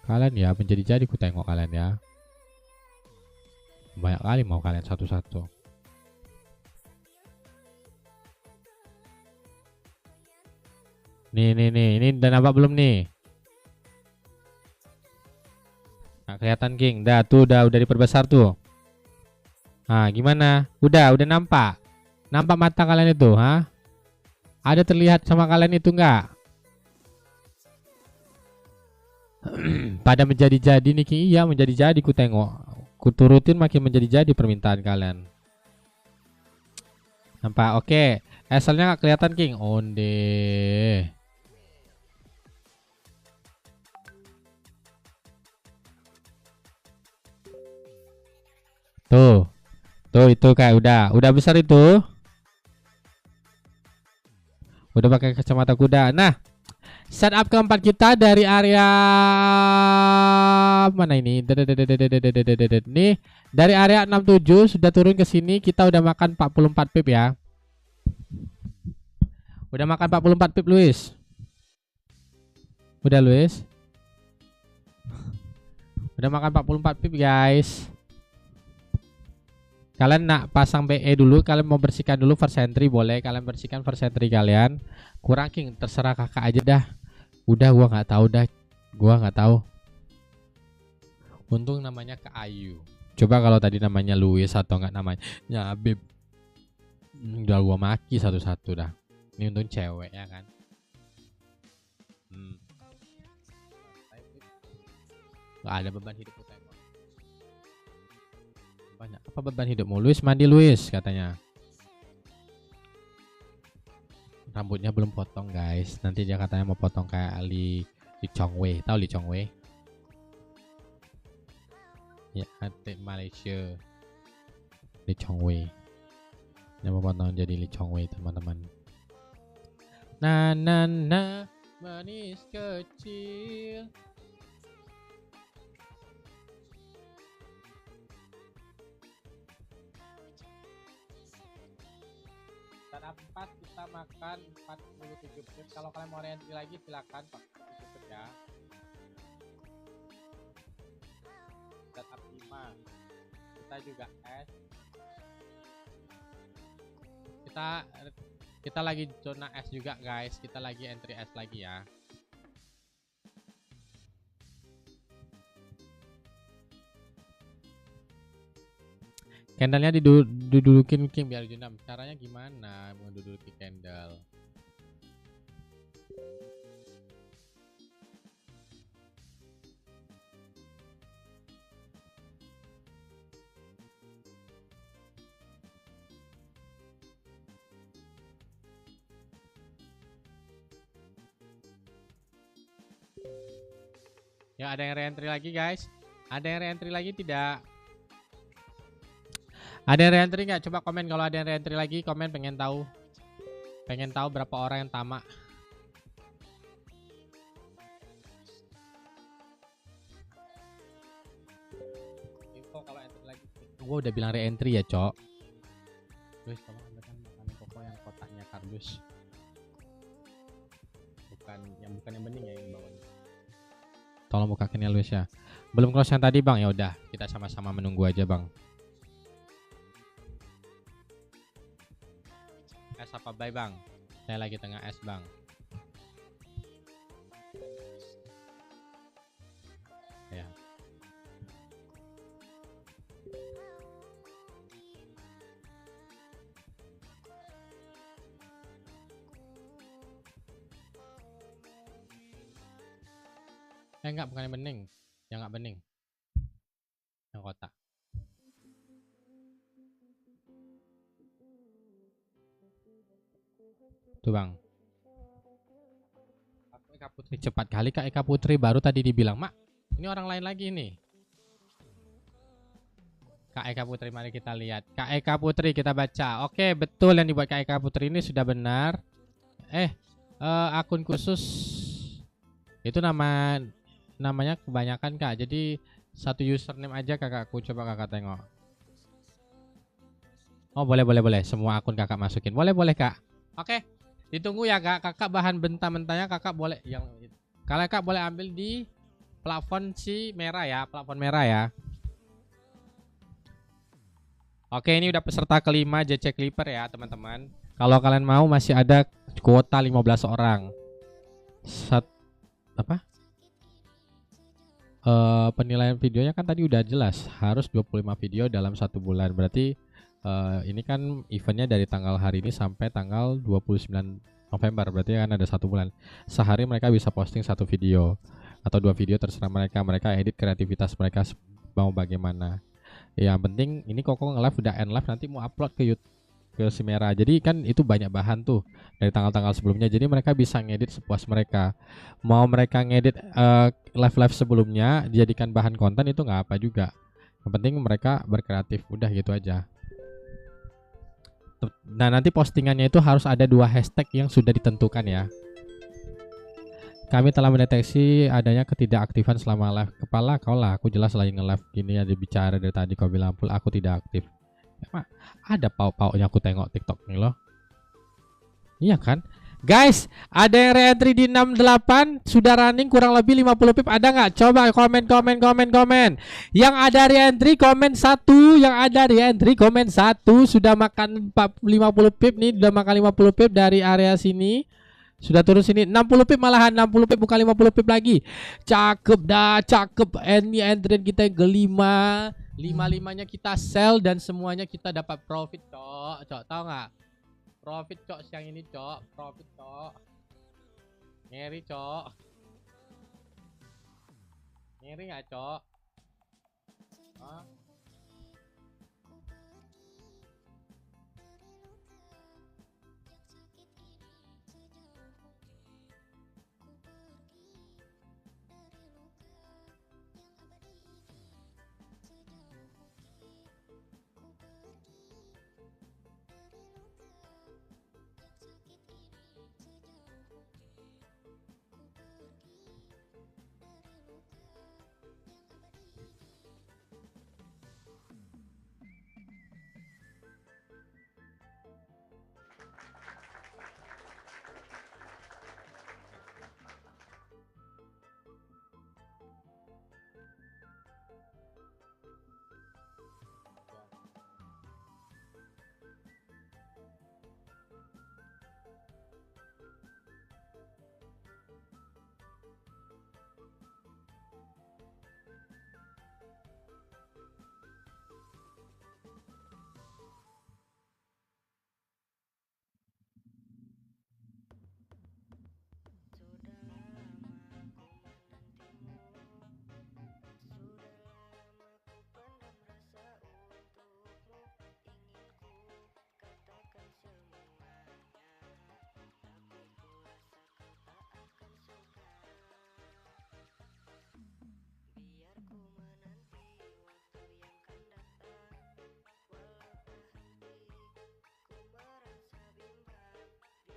kalian ya menjadi-jadi ku tengok kalian ya. Banyak kali mau kalian satu-satu. Nih, ini udah nampak belum nih? Nah, kelihatan King, dah tuh udah diperbesar tuh. Nah, gimana? Udah nampak? Nampak mata kalian itu, Ada terlihat sama kalian itu enggak? Pada menjadi-jadi nih King. Iya menjadi-jadi, ku tengok, ku turutin makin menjadi-jadi permintaan kalian. Nampak? Oke. Asalnya nggak kelihatan King. Onde. Tuh itu kayak udah besar itu. Udah pakai kacamata kuda. Nah, setup keempat kita dari area mana ini? Nih, dari area 67 sudah turun ke sini, kita udah makan 44 pip ya. Udah makan 44 pip Luis. Udah Luis. Udah makan 44 pip guys. Kalian nak pasang BE dulu, kalian mau bersihkan dulu first entry boleh, kalian bersihkan first entry kalian. Kurang king terserah kakak aja dah. Udah gua nggak tahu dah. Gua nggak tahu. Untung namanya ke Ayu. Coba kalau tadi namanya Louis atau nggak namanya Habib. Udah gua maki satu-satu dah. Ini untung cewek ya kan. Gak ada beban hidup kita. Banyak apa beban hidupmu? Luis mandi Luis katanya. Rambutnya belum potong guys. Nanti dia katanya mau potong kayak Lee Chong Wei. Tahu Lee Chong Wei? Ya, atlet Malaysia. Lee Chong Wei. Dia mau potong jadi Lee Chong Wei teman-teman. Na manis kecil. Dan 4 kita makan 47 pip. Kalau kalian mau reentry lagi silakan Pak. Ya. Setup 5. Kita juga es. Kita lagi zona es juga guys. Kita lagi entry es lagi ya. Candlenya didudukin king biar jendam. Caranya gimana menduduki candle? Ya ada yang reentry lagi guys. Ada yang reentry lagi tidak? Ada yang reentry nggak? Coba komen kalau ada yang reentry lagi. Komen pengen tahu. Pengen tahu berapa orang yang tamak. Info kalau entry lagi. Gue udah bilang reentry ya cok. Terus tolong ambilkan makanan pokok yang kotaknya kardus. Bukan yang bening ya yang bawahnya. Tolong bukakan ya Luis ya. Belum close yang tadi bang. Ya udah kita sama-sama menunggu aja bang. Es apa bay bang? Saya lagi tengah es bang. Ya. Enggak, bukan yang bening. Yang enggak bening. Yang kotak. Tuh bang. Eka Putri cepat kali Kak Eka Putri baru tadi dibilang mak. Ini orang lain lagi nih. Kak Eka Putri mari kita lihat. Kak Eka Putri kita baca. Oke betul yang dibuat Kak Eka Putri ini sudah benar. Akun khusus itu namanya kebanyakan Kak. Jadi satu username aja kakakku. Coba kakak tengok. Oh boleh. Semua akun kakak masukin. Boleh Kak. Oke. Ditunggu ya kak. Kakak bahan mentah-mentahnya kakak boleh yang kalau kakak boleh ambil di plafon si merah ya. Plafon merah ya. Oke ini udah peserta kelima JC Clipper ya teman-teman. Kalau kalian mau masih ada kuota 15 orang. Penilaian videonya kan tadi udah jelas. Harus 25 video dalam 1 bulan. Berarti ini kan eventnya dari tanggal hari ini sampai tanggal 29 November. Berarti kan ada 1 bulan. Sehari mereka bisa posting 1 video atau 2 video terserah mereka. Mereka edit kreativitas mereka mau bagaimana. Yang penting ini Koko nge-live udah end live nanti mau upload ke YouTube ke si merah. Jadi kan itu banyak bahan tuh dari tanggal-tanggal sebelumnya. Jadi mereka bisa ngedit sepuas mereka. Mau mereka ngedit live sebelumnya dijadikan bahan konten itu nggak apa juga. Yang penting mereka berkreatif. Udah gitu aja. Nah nanti postingannya itu harus ada 2 hashtag yang sudah ditentukan ya. Kami telah mendeteksi adanya ketidakaktifan selama live. Kepala kau lah, aku jelas lagi nge-live gini ada bicara dari tadi kau bilang full aku tidak aktif. Emang ada pau-paunya aku tengok TikTok nih loh. Iya kan? Guys, ada yang re-entry di 68 sudah running kurang lebih 50 pip, ada nggak? Coba komen. Yang ada re-entry komen satu, yang ada re-entry komen satu. Sudah makan 50 pip nih, sudah makan 50 pip dari area sini. Sudah turun sini 60 pip, malahan 60 pip bukan 50 pip lagi. Cakep dah, cakep. Ini entry kita yang kelima. Lima-limanya kita sell dan semuanya kita dapat profit, cok. Cok, tahu nggak? Profit, cok, siang ini, cok. Profit, cok. Ngeri, cok. Ngeri nggak, cok? Hah?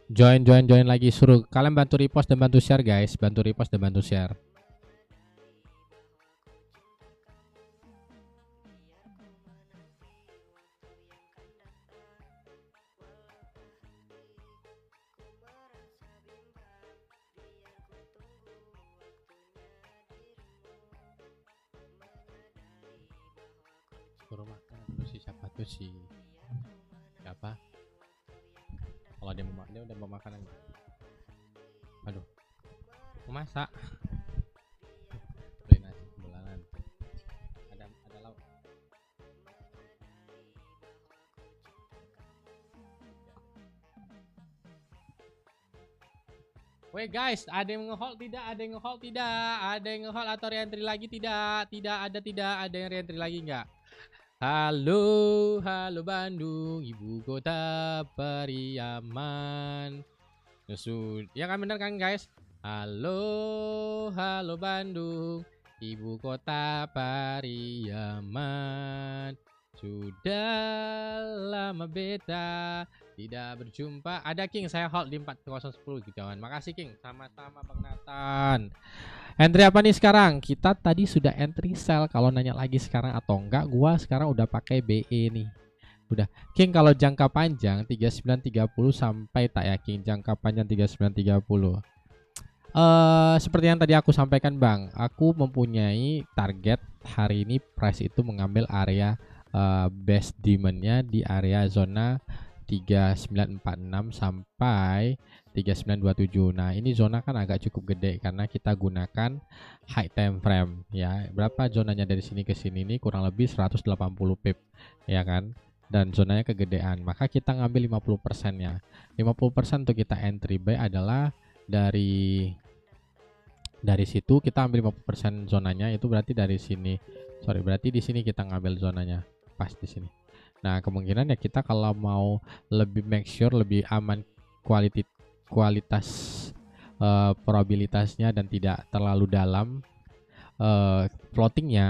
Join lagi, suruh kalian bantu repost dan bantu share, guys. Bantu repost dan bantu share. Suruh makan dulu sih, siapa tuh sih? Siapa? Kalau dia udah mau makanan. Aduh, mau masak. Beli nasi sebelahan. Ada lauk. Weh guys, ada yang nge-hold tidak? Ada yang nge-hold tidak? Ada yang nge-hold atau re-entry lagi tidak? Tidak ada yang re-entry lagi nggak? Halo Bandung, ibu kota Pariaman. Ya kan, bener kan guys? Halo Bandung, ibu kota Pariaman. Sudah lama beta tidak berjumpa. Ada King, saya hold di 4010 kawan. Makasih King, sama-sama Bang Nathan. Entry apa nih sekarang? Kita tadi sudah entry sell. Kalau nanya lagi sekarang atau enggak, gua sekarang udah pakai BE nih. Udah. King, kalau jangka panjang 3930 sampai tak yakin jangka panjang 3930. Seperti yang tadi aku sampaikan Bang, aku mempunyai target hari ini price itu mengambil area best demandnya di area zona 3946 sampai 3927. Nah, ini zona kan agak cukup gede karena kita gunakan high time frame ya. Berapa zonanya dari sini ke sini ini kurang lebih 180 pip ya kan. Dan zonanya kegedean, maka kita ngambil 50%-nya. 50% untuk kita entry buy adalah dari situ kita ambil 50% zonanya, itu berarti dari sini. Sorry, berarti di sini kita ngambil zonanya pas di sini. Nah, kemungkinan ya kita kalau mau lebih make sure lebih aman kualitas probabilitasnya dan tidak terlalu dalam floatingnya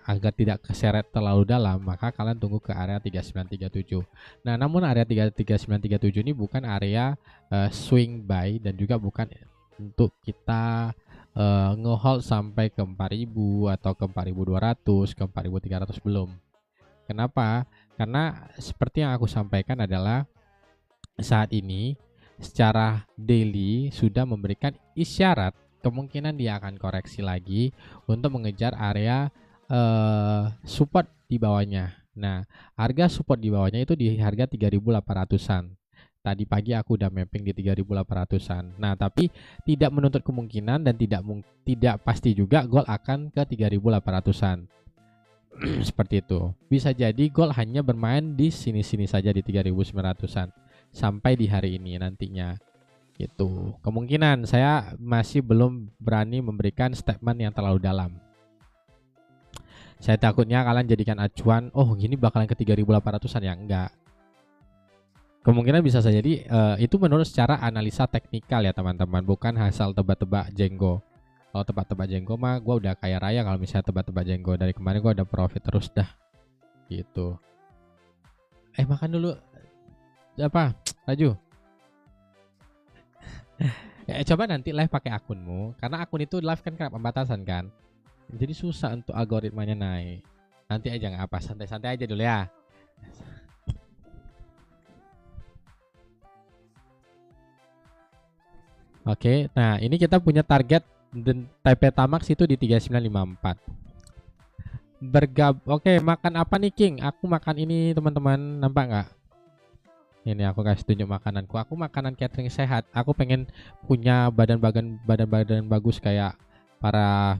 agar tidak keseret terlalu dalam, maka kalian tunggu ke area 3937. Nah, namun area 3937 ini bukan area swing buy dan juga bukan untuk kita ngehold sampai ke 4000 atau ke 4200, ke 4300 belum. Kenapa? Karena seperti yang aku sampaikan adalah saat ini secara daily sudah memberikan isyarat kemungkinan dia akan koreksi lagi untuk mengejar area support di bawahnya. Nah, harga support di bawahnya itu di harga 3.800-an. Tadi pagi aku udah mapping di 3.800-an. Nah, tapi tidak menuntut kemungkinan dan tidak pasti juga gold akan ke 3.800-an. Seperti itu. Bisa jadi gold hanya bermain di sini-sini saja di 3.900-an sampai di hari ini nantinya. Gitu. Kemungkinan saya masih belum berani memberikan statement yang terlalu dalam. Saya takutnya kalian jadikan acuan, oh gini bakalan ke 3.800-an ya, enggak. Kemungkinan bisa saja jadi itu menurut secara analisa teknikal ya teman-teman, bukan hasil tebak-tebak jenggo. Kalau tebak-tebak jenggo mah gue udah kaya raya kalau misalnya tebak-tebak jenggo. Dari kemarin gue udah profit terus dah. Gitu. Makan dulu. Apa? Raju. Coba nanti live pakai akunmu, karena akun itu live kan kena pembatasan kan. Jadi susah untuk algoritmanya naik. Nanti aja nggak apa, santai-santai aja dulu ya. Oke, nah ini kita punya target dan TP Tamax itu di 3954. Oke, makan apa nih King? Aku makan ini teman-teman, nampak nggak? Ini aku kasih tunjuk makananku. Aku makanan catering sehat. Aku pengen punya badan bagus kayak para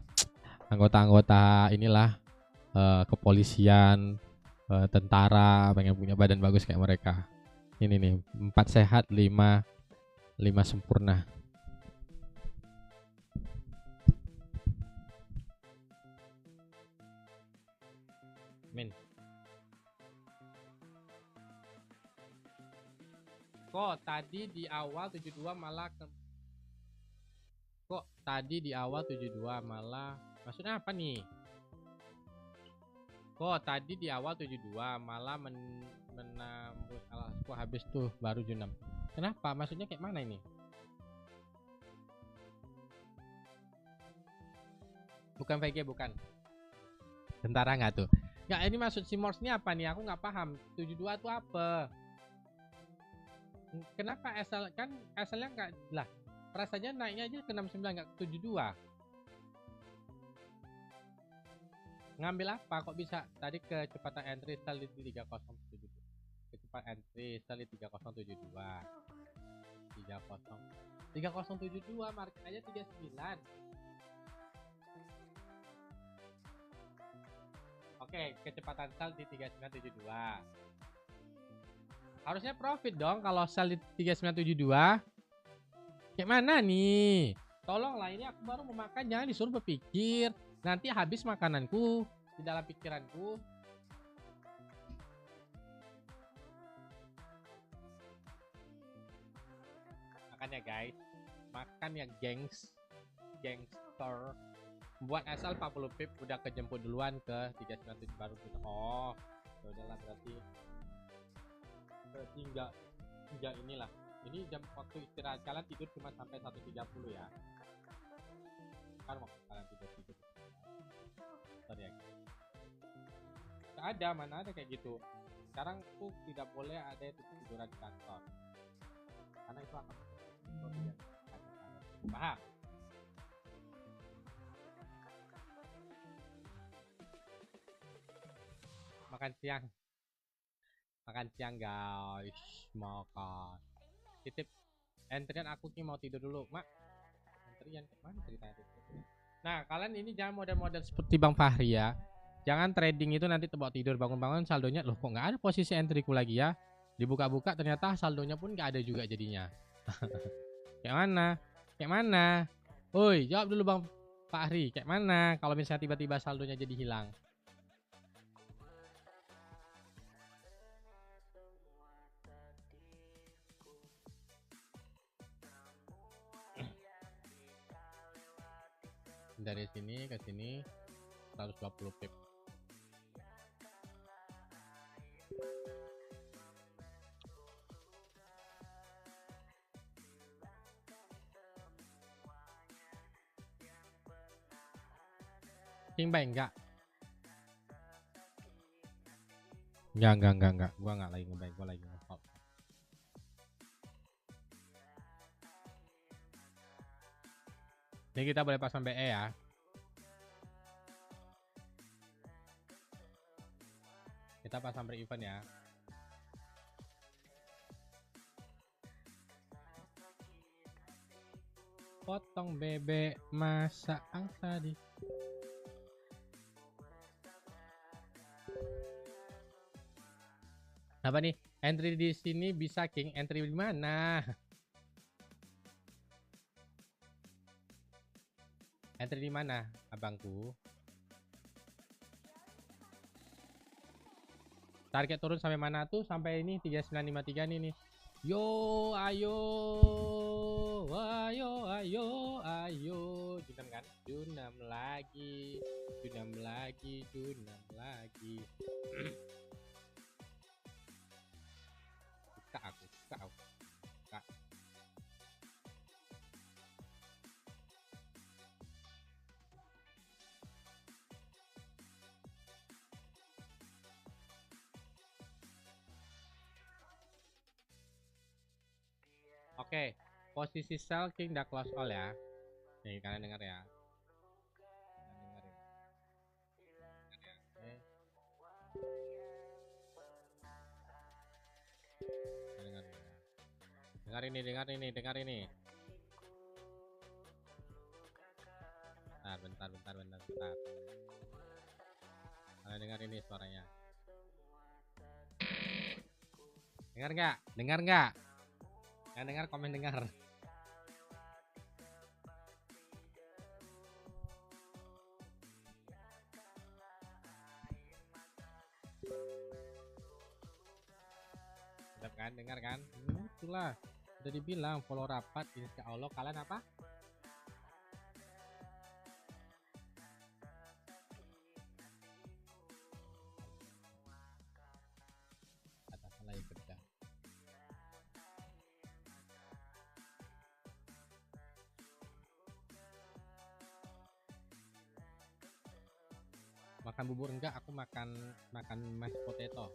anggota-anggota inilah kepolisian, tentara, pengen punya badan bagus kayak mereka. Ini nih, 4 sehat, 5 sempurna. Min. Kok tadi di awal 72 malah maksudnya apa nih? Kok tadi di awal 72 malah menembus alasku habis tuh baru junam. Kenapa? Maksudnya kayak mana ini? Bukan VG, bukan. Tentara nggak tuh? Nggak, ini maksud si Morse ini apa nih? Aku nggak paham. 72 tuh apa? Kenapa SL-nya nggak lah? Rasanya naiknya aja ke 69 nggak ke 72. Ngambil apa kok bisa? Tadi kecepatan entry sell di 3072. Kecepatan entry sell di 3072. 3072 market aja 39. Oke, kecepatan sell di 3972. Harusnya profit dong kalau sell di 3972. Kayak mana nih? Tolonglah, ini aku baru mau makan, jangan disuruh berpikir. Nanti habis makananku di dalam pikiranku. Makanya guys, makan ya gangster. Buat asal 40 pip udah kejemput duluan ke 397 baru kita. Oh, ya udahlah berarti enggak inilah. Ini jam waktu istirahat kalian tidur cuma sampai 1.30 ya. Kan waktu kalian tidur. Sorry ya. Gak ada, mana ada kayak gitu. Sekarang tuh tidak boleh ada tiduran di kantor. Karena itu akan paham? Makan siang guys, makan. Titip entrian aku nih mau tidur dulu, Mak. Entrian mana ceritanya? Nah, kalian ini jangan model-model seperti Bang Fahri ya. Jangan trading itu nanti tebak tidur bangun-bangun saldonya loh kok nggak ada posisi entryku lagi ya. Dibuka-buka ternyata saldonya pun nggak ada juga jadinya. Kayak mana? Kayak mana? Woi, jawab dulu Bang Fahri. Kayak mana kalau misalnya tiba-tiba saldonya jadi hilang? Dari sini ke sini 120 pip. King buy enggak? Enggak. Gua enggak lagi ngebuy, gua lagi nge-hold. Ini kita boleh pasang BE ya. Kita pasang pre-event ya. Potong bebek masak angsa di. Apa nih? Entry di sini bisa king. Entry di mana? Entry di mana, abangku? Target turun sampai mana tuh? Sampai ini 3953 nih. Yo, ayo, ayo, ayo, ayo. Junam kan? Junam lagi, junam lagi, junam lagi. Suka aku, suka aku. Suka. Oke, posisi sell king udah close all ya. Nih kalian dengar ya. Kalian dengar ya. Oke. Kalian dengar ya. Dengar ini, dengar ini, dengar ini. Bentar. Kalian dengar ini suaranya. Dengar nggak? Dengar nggak? Yang dengar komen dengar. Mantap kan? Dengar kan? Itulah. Udah dibilang follow rapat. Insya Allah kalian apa? Kata salah ya kerja. Makan bubur enggak? Aku makan mashed potato.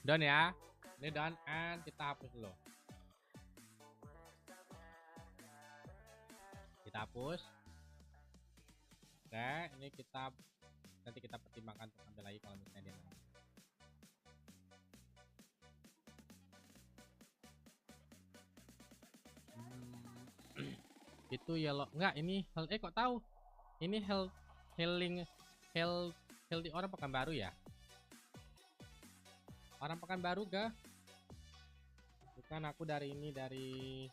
Done ya. Ini done and kita hapus dulu. Kita hapus. Oke, ini kita nanti kita pertimbangkan untuk ambil lagi kalau misalnya dia mau. Itu yellow enggak, ini kok tahu? Ini healthy orang Pekanbaru ya? Orang Pekanbaru gak? Bukan, aku dari ini, dari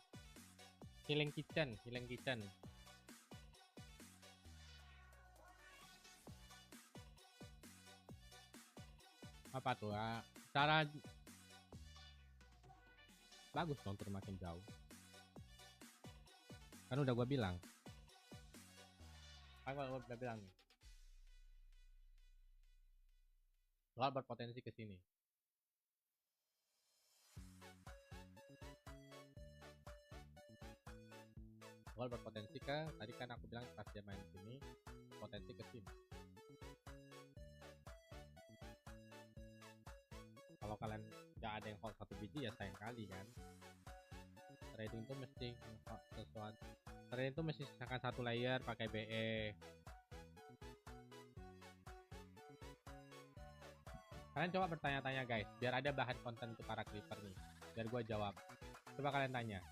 Healing Kitchen. Apa tuh? Cara bagus dong turun makin jauh. Kan udah gua bilang. Gua udah bilang nih. Soal berpotensi ke sini. Soal berpotensi ke, tadi kan aku bilang pas dia main sini, potensi ke sini. Kalau kalian nggak ada yang hold satu biji ya sayang kali kan. Trading itu mesti sesuatu. Trading itu mesti sisakan satu layer pakai BE. Kalian coba bertanya-tanya guys, biar ada bahan konten untuk para creeper nih. Biar gua jawab. Coba kalian tanya.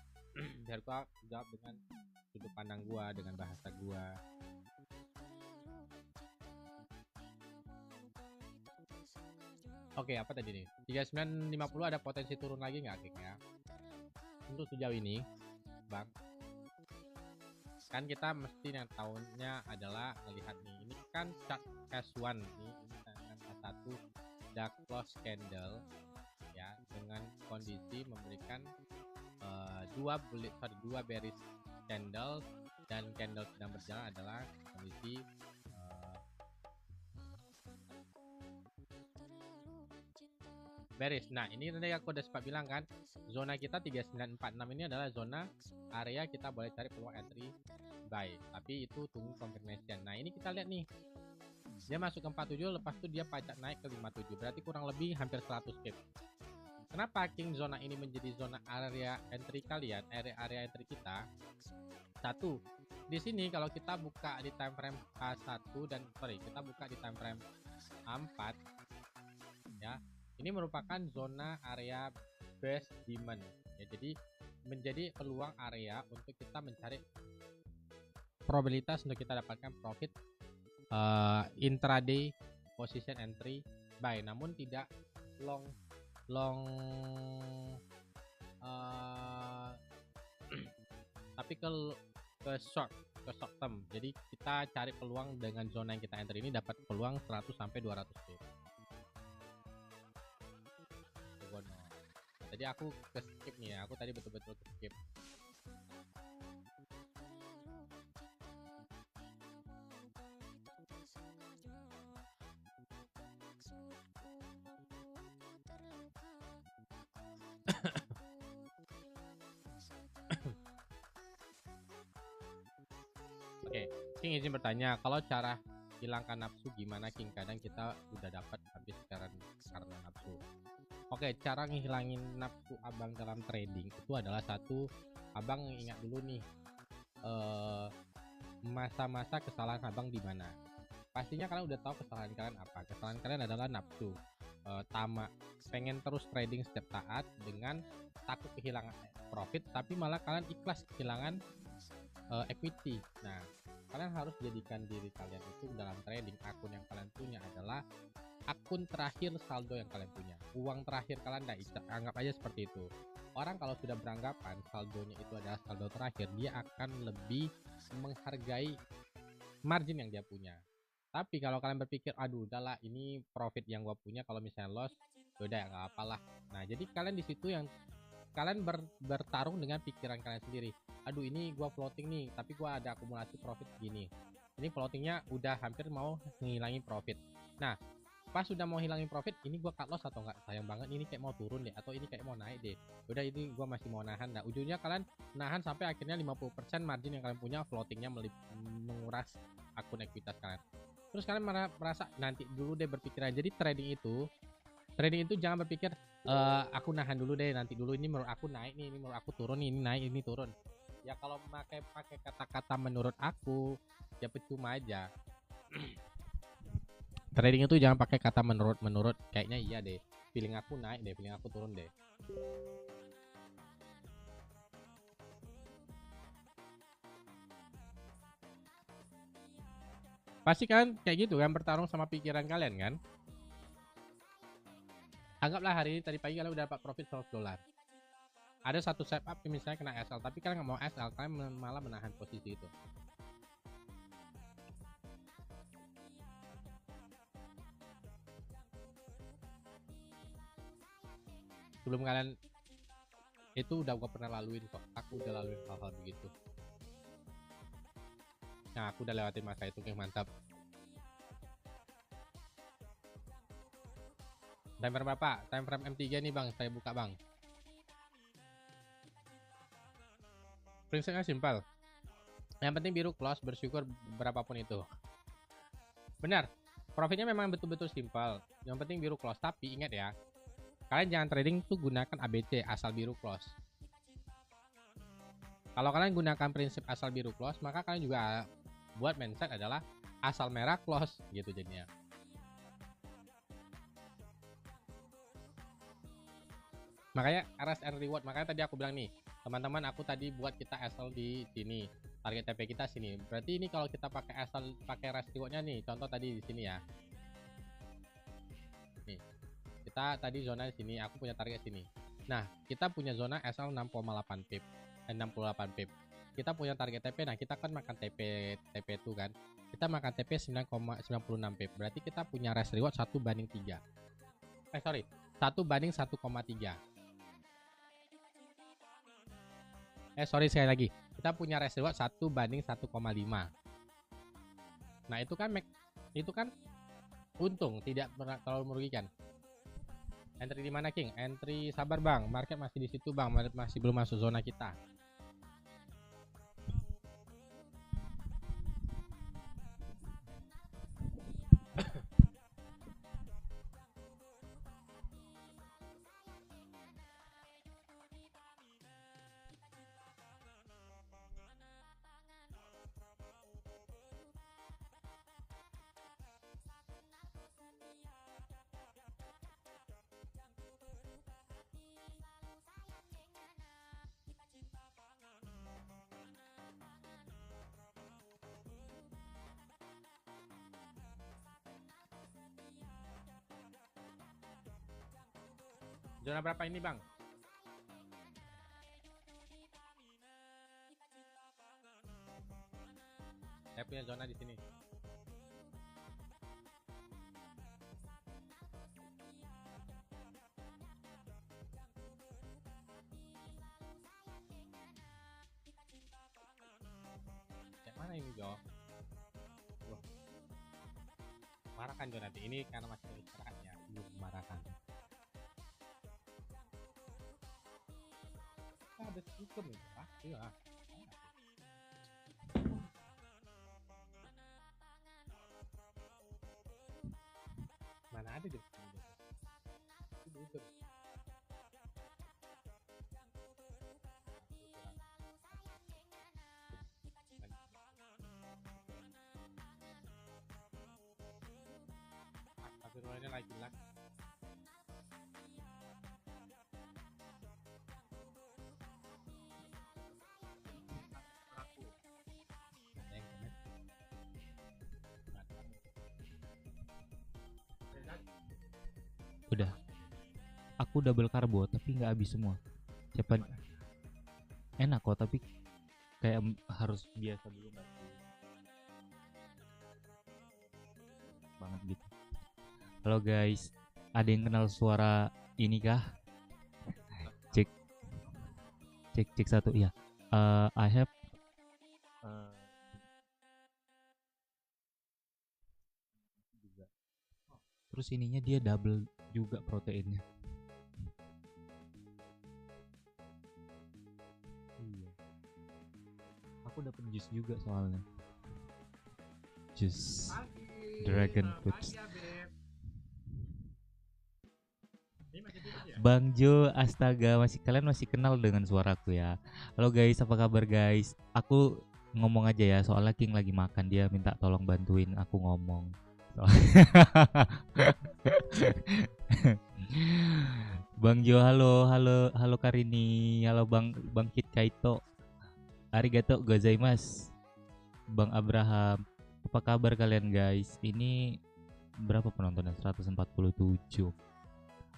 Biar gua jawab dengan sudut pandang gua, dengan bahasa gua. Oke, apa tadi nih? 3950 ada potensi turun lagi nggak gengnya? Untuk sejauh ini, Bang, kan kita mesti yang tahunnya adalah melihat nih. Ini kan chart S1 nih, ini dengan satu dark close candle ya, dengan kondisi memberikan dua bearish candle, dan candle sedang berjalan adalah kondisi bearish. Nah, ini tadi aku udah sempat bilang kan, zona kita 3946 ini adalah zona area kita boleh cari peluang entry buy, tapi itu tunggu confirmation. Nah, ini kita lihat nih, dia masuk ke 47, lepas itu dia pajak naik ke 57, berarti kurang lebih hampir 100 pip. Kenapa King zona ini menjadi zona area entry kalian, area entry kita? Satu, di sini kalau kita buka di time frame H1 dan kita buka di time frame A4 ya. Ini merupakan zona area best demand ya. Jadi menjadi peluang area untuk kita mencari probabilitas untuk kita dapatkan profit intraday position entry buy, namun tidak long tapi ke short term. Jadi kita cari peluang dengan zona yang kita enter ini dapat peluang 100 sampai 200 pip. Nah, tadi aku ke skip nih ya, aku tadi betul-betul ke skip. Oke, King izin bertanya, kalau cara hilangkan nafsu gimana King? Kadang kita udah dapat habis karena nafsu. Oke, cara ngehilangin nafsu abang dalam trading itu adalah satu, abang ingat dulu nih masa-masa kesalahan abang di mana. Pastinya kalian udah tahu kesalahan kalian apa. Kesalahan kalian adalah nafsu, tamak, pengen terus trading setiap saat dengan takut kehilangan profit, tapi malah kalian ikhlas kehilangan equity. Nah, kalian harus jadikan diri kalian itu dalam trading, akun yang kalian punya adalah akun terakhir saldo yang kalian punya. Uang terakhir kalian, anggap aja seperti itu. Orang kalau sudah beranggapan saldonya itu adalah saldo terakhir, dia akan lebih menghargai margin yang dia punya. Tapi kalau kalian berpikir, aduh udahlah ini profit yang gua punya, kalau misalnya loss udah ya nggak apalah. Nah, jadi kalian di situ yang kalian bertarung dengan pikiran kalian sendiri. Aduh ini gua floating nih, tapi gua ada akumulasi profit segini. Ini floatingnya udah hampir mau ngilangin profit. Nah, pas sudah mau hilangin profit, ini gua cut loss atau enggak? Sayang banget, ini kayak mau turun deh, atau ini kayak mau naik deh. Udah, ini gua masih mau nahan. Nah, ujungnya kalian nahan sampai akhirnya 50% margin yang kalian punya floatingnya menguras akun ekuitas kalian. Terus kalian merasa nanti dulu deh berpikiran. Jadi trading itu jangan berpikir aku nahan dulu deh, nanti dulu, ini menurut aku naik nih, ini menurut aku turun nih, ini naik, ini turun. Ya kalau pakai kata-kata menurut aku ya percuma aja. Trading itu jangan pakai kata menurut kayaknya iya deh, feeling aku naik deh, feeling aku turun deh. Pasti kan kayak gitu kan, bertarung sama pikiran kalian kan. Anggaplah hari ini tadi pagi kalian udah dapat profit $100. Ada satu setup misalnya kena SL, tapi kalian nggak mau SL, kalian malah menahan posisi itu. Sebelum kalian itu udah gua pernah laluin kok, aku udah laluin hal-hal begitu. Nah, aku udah lewatin masa itu, yang mantap. Time frame berapa? Time frame M3 nih bang, saya buka bang. Prinsipnya simpel. Yang penting biru close, bersyukur berapapun itu. Benar, profitnya memang betul-betul simpel. Yang penting biru close, tapi ingat ya, kalian jangan trading tuh gunakan ABC, asal biru close. Kalau kalian gunakan prinsip asal biru close, maka kalian juga buat mindset adalah asal merah close gitu jadinya. Makanya rest and reward, makanya tadi aku bilang nih, teman-teman, aku tadi buat kita SL di sini, target TP kita sini. Berarti ini kalau kita pakai SL, pakai rest rewardnya nih, contoh tadi di sini ya. Nih, kita tadi zona di sini, aku punya target sini. Nah, kita punya zona SL 6,8 pip, 68 pip. Kita punya target TP, nah kita kan makan TP itu kan. Kita makan TP 9,96 pip. Berarti kita punya rest reward 1/3. 1/1,3. Sorry sekali lagi, kita punya rest reward 1/1,5. Nah itu kan untung, tidak terlalu merugikan. Entry di mana King? Entry sabar bang, market masih di situ bang, masih belum masuk zona kita. Zona berapa ini bang? Saya punya zona di sini. Yang mana ini Jo? Wah. Marahkan Jo nanti ini karena masih istirahat ya, belum marahkan. Ada speaker nih, ah iya. Mana ada di sini? Itu. Astagfirullahaladzim lagi lag. Udah. Aku double karbo tapi nggak habis semua. Siapa? Enak kok tapi kayak harus biasa dulu nggak sih? Banget gitu. Halo guys, ada yang kenal suara ini kah? Cek satu ya. I have juga. Terus ininya dia double juga proteinnya. Iya. Aku dapat jus juga soalnya. Jus Dragon Fruits. Bang Jo, astaga, kalian masih kenal dengan suaraku ya. Halo guys, apa kabar guys? Aku ngomong aja ya, soalnya King lagi makan, dia minta tolong bantuin aku ngomong. Bang Jo, halo Karini, halo Bang Kit Kaito, arigato gozaimasu. Bang Abraham, apa kabar kalian guys? Ini berapa penontonnya? 147.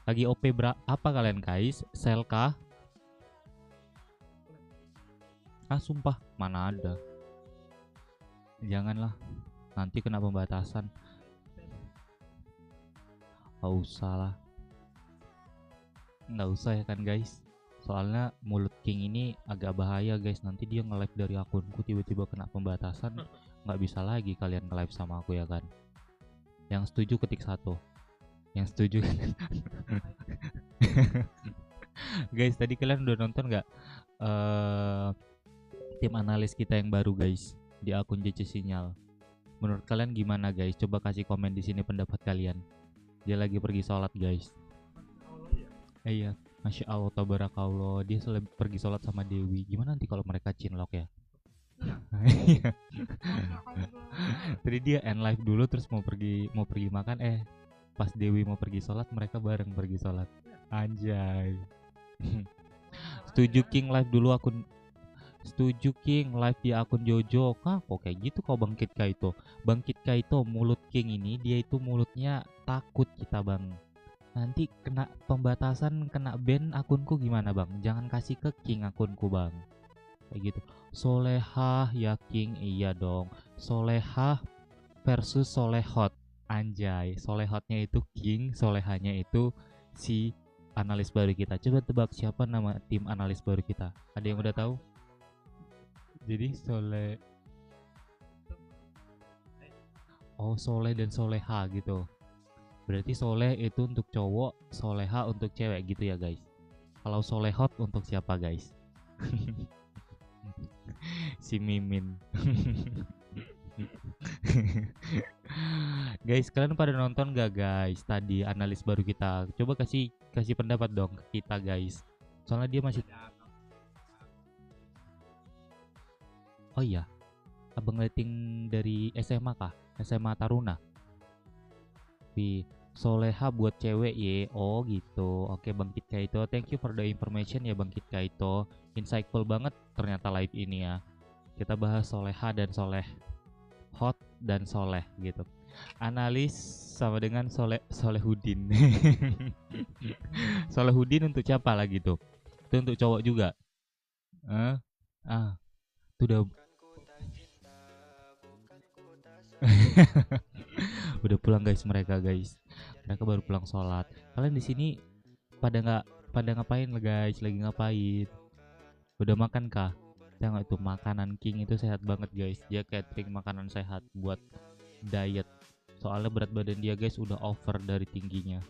Lagi OP apa kalian guys? Sel kah? Ah sumpah, mana ada. Janganlah, nanti kena pembatasan. Gak usah lah. Nggak usah ya kan guys. Soalnya mulut King ini agak bahaya guys. Nanti dia nge-live dari akunku tiba-tiba kena pembatasan. Nggak bisa lagi kalian nge-live sama aku ya kan. Yang setuju ketik 1. Yang setuju. Guys, tadi kalian udah nonton nggak tim analis kita yang baru guys di akun JC Sinyal? Menurut kalian gimana guys? Coba kasih komen di sini pendapat kalian. Dia lagi pergi sholat guys. Iya, Masya Allah tabarakallah. Dia pergi sholat sama Dewi. Gimana nanti kalau mereka cinlok ya? Tadi dia end live dulu terus mau pergi makan, pas Dewi mau pergi sholat mereka bareng pergi sholat. Anjay. Setuju King live dulu akun. Setuju King live di akun Jojo. Kok kayak gitu kau Bangkit Kaito. Bangkit Kaito, mulut King ini dia itu mulutnya takut kita bang. Nanti kena pembatasan, kena ban akunku gimana bang? Jangan kasih ke King akunku bang. Kayak gitu. Solehah ya King, iya dong. Solehah versus Solehot. Anjay, Solehotnya itu King, Solehahnya itu si analis baru kita. Coba tebak siapa nama tim analis baru kita? Ada yang udah tahu? Jadi Soleh dan Soleha gitu. Berarti Soleh itu untuk cowok, Soleha untuk cewek gitu ya guys. Kalau Solehot untuk siapa guys? Si Mimin. Guys, kalian pada nonton gak guys tadi analis baru kita? Coba kasih pendapat dong ke kita guys. Soalnya dia masih. Oh iya, abang rating dari SMA kah? SMA Taruna. Soleha buat cewek ye. Oh gitu. Oke Bangkit Kaito, thank you for the information ya Bangkit Kaito. Insightful banget ternyata live ini ya. Kita bahas Soleha dan Soleh, Hot dan Soleh gitu. Analis sama dengan Solehudin. Solehudin untuk siapa lagi tuh? Itu untuk cowok juga. Ah, itu udah udah pulang guys mereka guys. Mereka baru pulang sholat. Kalian di sini pada ngapain lah guys? Lagi ngapain? Udah makan kah? Tengok itu makanan King itu sehat banget guys. Dia catering makanan sehat buat diet. Soalnya berat badan dia guys udah over dari tingginya.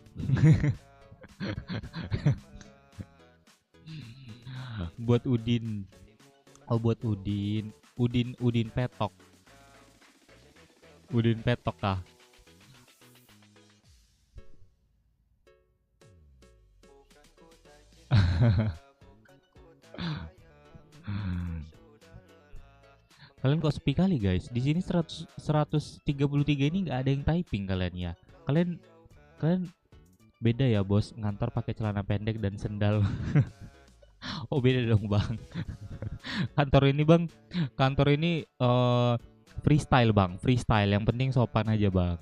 Buat Udin. Oh buat Udin. Udin petok. Udin petok kah? Kalian kok sepi kali guys. Di sini 133 ini nggak ada yang typing kalian ya. Kalian kalian beda ya bos, ngantor pakai celana pendek dan sendal. Oh beda dong bang. Kantor ini freestyle bang, freestyle. Yang penting sopan aja bang.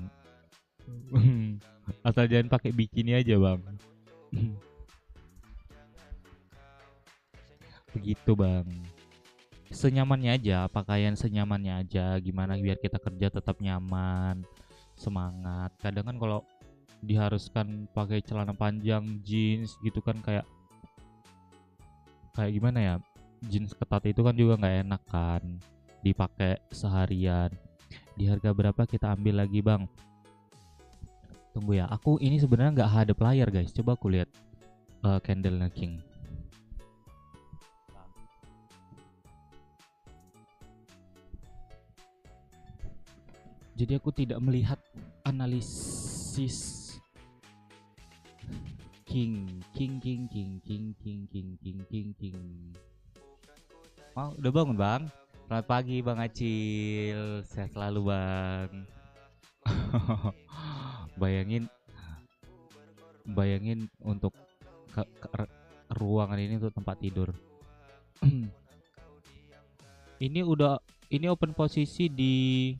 Asal jangan pakai bikini aja bang. Begitu bang. Senyamannya aja, pakaian senyamannya aja. Gimana biar kita kerja tetap nyaman, semangat. Kadang kan kalau diharuskan pakai celana panjang, jeans gitu kan kayak gimana ya? Jeans ketat itu kan juga nggak enak kan dipakai seharian. Di harga berapa kita ambil lagi bang? Tunggu ya, aku ini sebenarnya nggak hadap layar guys. Coba aku lihat candle King. Jadi aku tidak melihat analisis King. Oh, udah bangun bang? Selamat pagi bang Acil, sehat selalu bang. bayangin untuk ruangan ini untuk tempat tidur. Ini open posisi di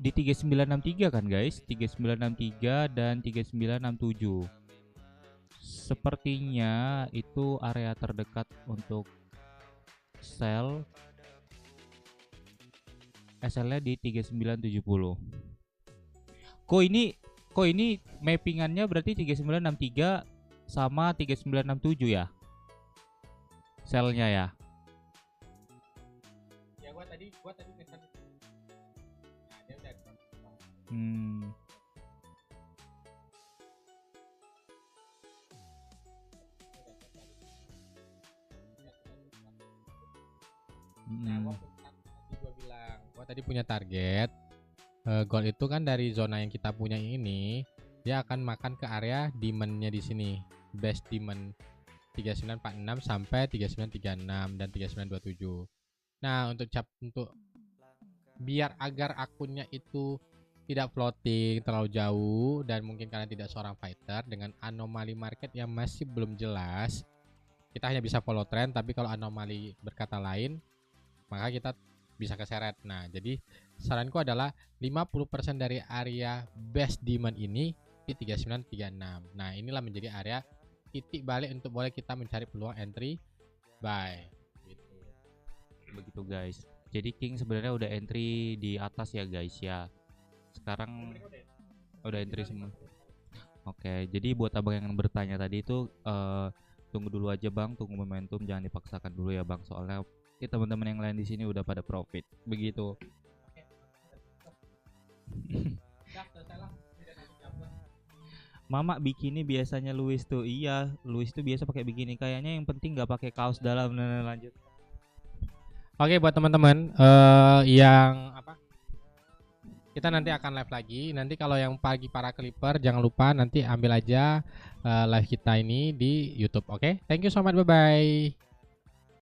3963 kan guys, 3963 dan 3967. Sepertinya itu area terdekat untuk sell. SL-nya di 3970. Kok ini mappingannya berarti 3963 sama 3967 ya? Sell-nya ya. Ya gua tadi kesan. Nah, dia udah Nah, gua tadi punya target. Goal itu kan dari zona yang kita punya ini, dia akan makan ke area demand-nya di sini. Best demand 3946 sampai 3936 dan 3927. Nah, untuk biar agar akunnya itu tidak floating terlalu jauh dan mungkin kalian tidak seorang fighter dengan anomali market yang masih belum jelas, kita hanya bisa follow trend, tapi kalau anomali berkata lain maka kita bisa keseret. Nah, jadi saranku adalah 50% dari area best demand ini di 3936. Nah, inilah menjadi area titik balik untuk boleh kita mencari peluang entry buy gitu. Begitu guys. Jadi King sebenarnya udah entry di atas ya guys ya. Sekarang udah entry semua. Oke, jadi buat abang yang bertanya tadi itu tunggu dulu aja bang, tunggu momentum, jangan dipaksakan dulu ya bang, soalnya teman-teman yang lain di sini udah pada profit. Begitu. Mama bikini biasanya Luis tuh. Iya, Luis tuh biasa pakai bikini. Kayaknya yang penting nggak pakai kaos dalam. Nah, lanjut. Oke, buat teman-teman yang apa? Kita nanti akan live lagi. Nanti kalau yang pagi para clipper jangan lupa nanti ambil aja live kita ini di YouTube. Oke? Thank you so much. Bye bye.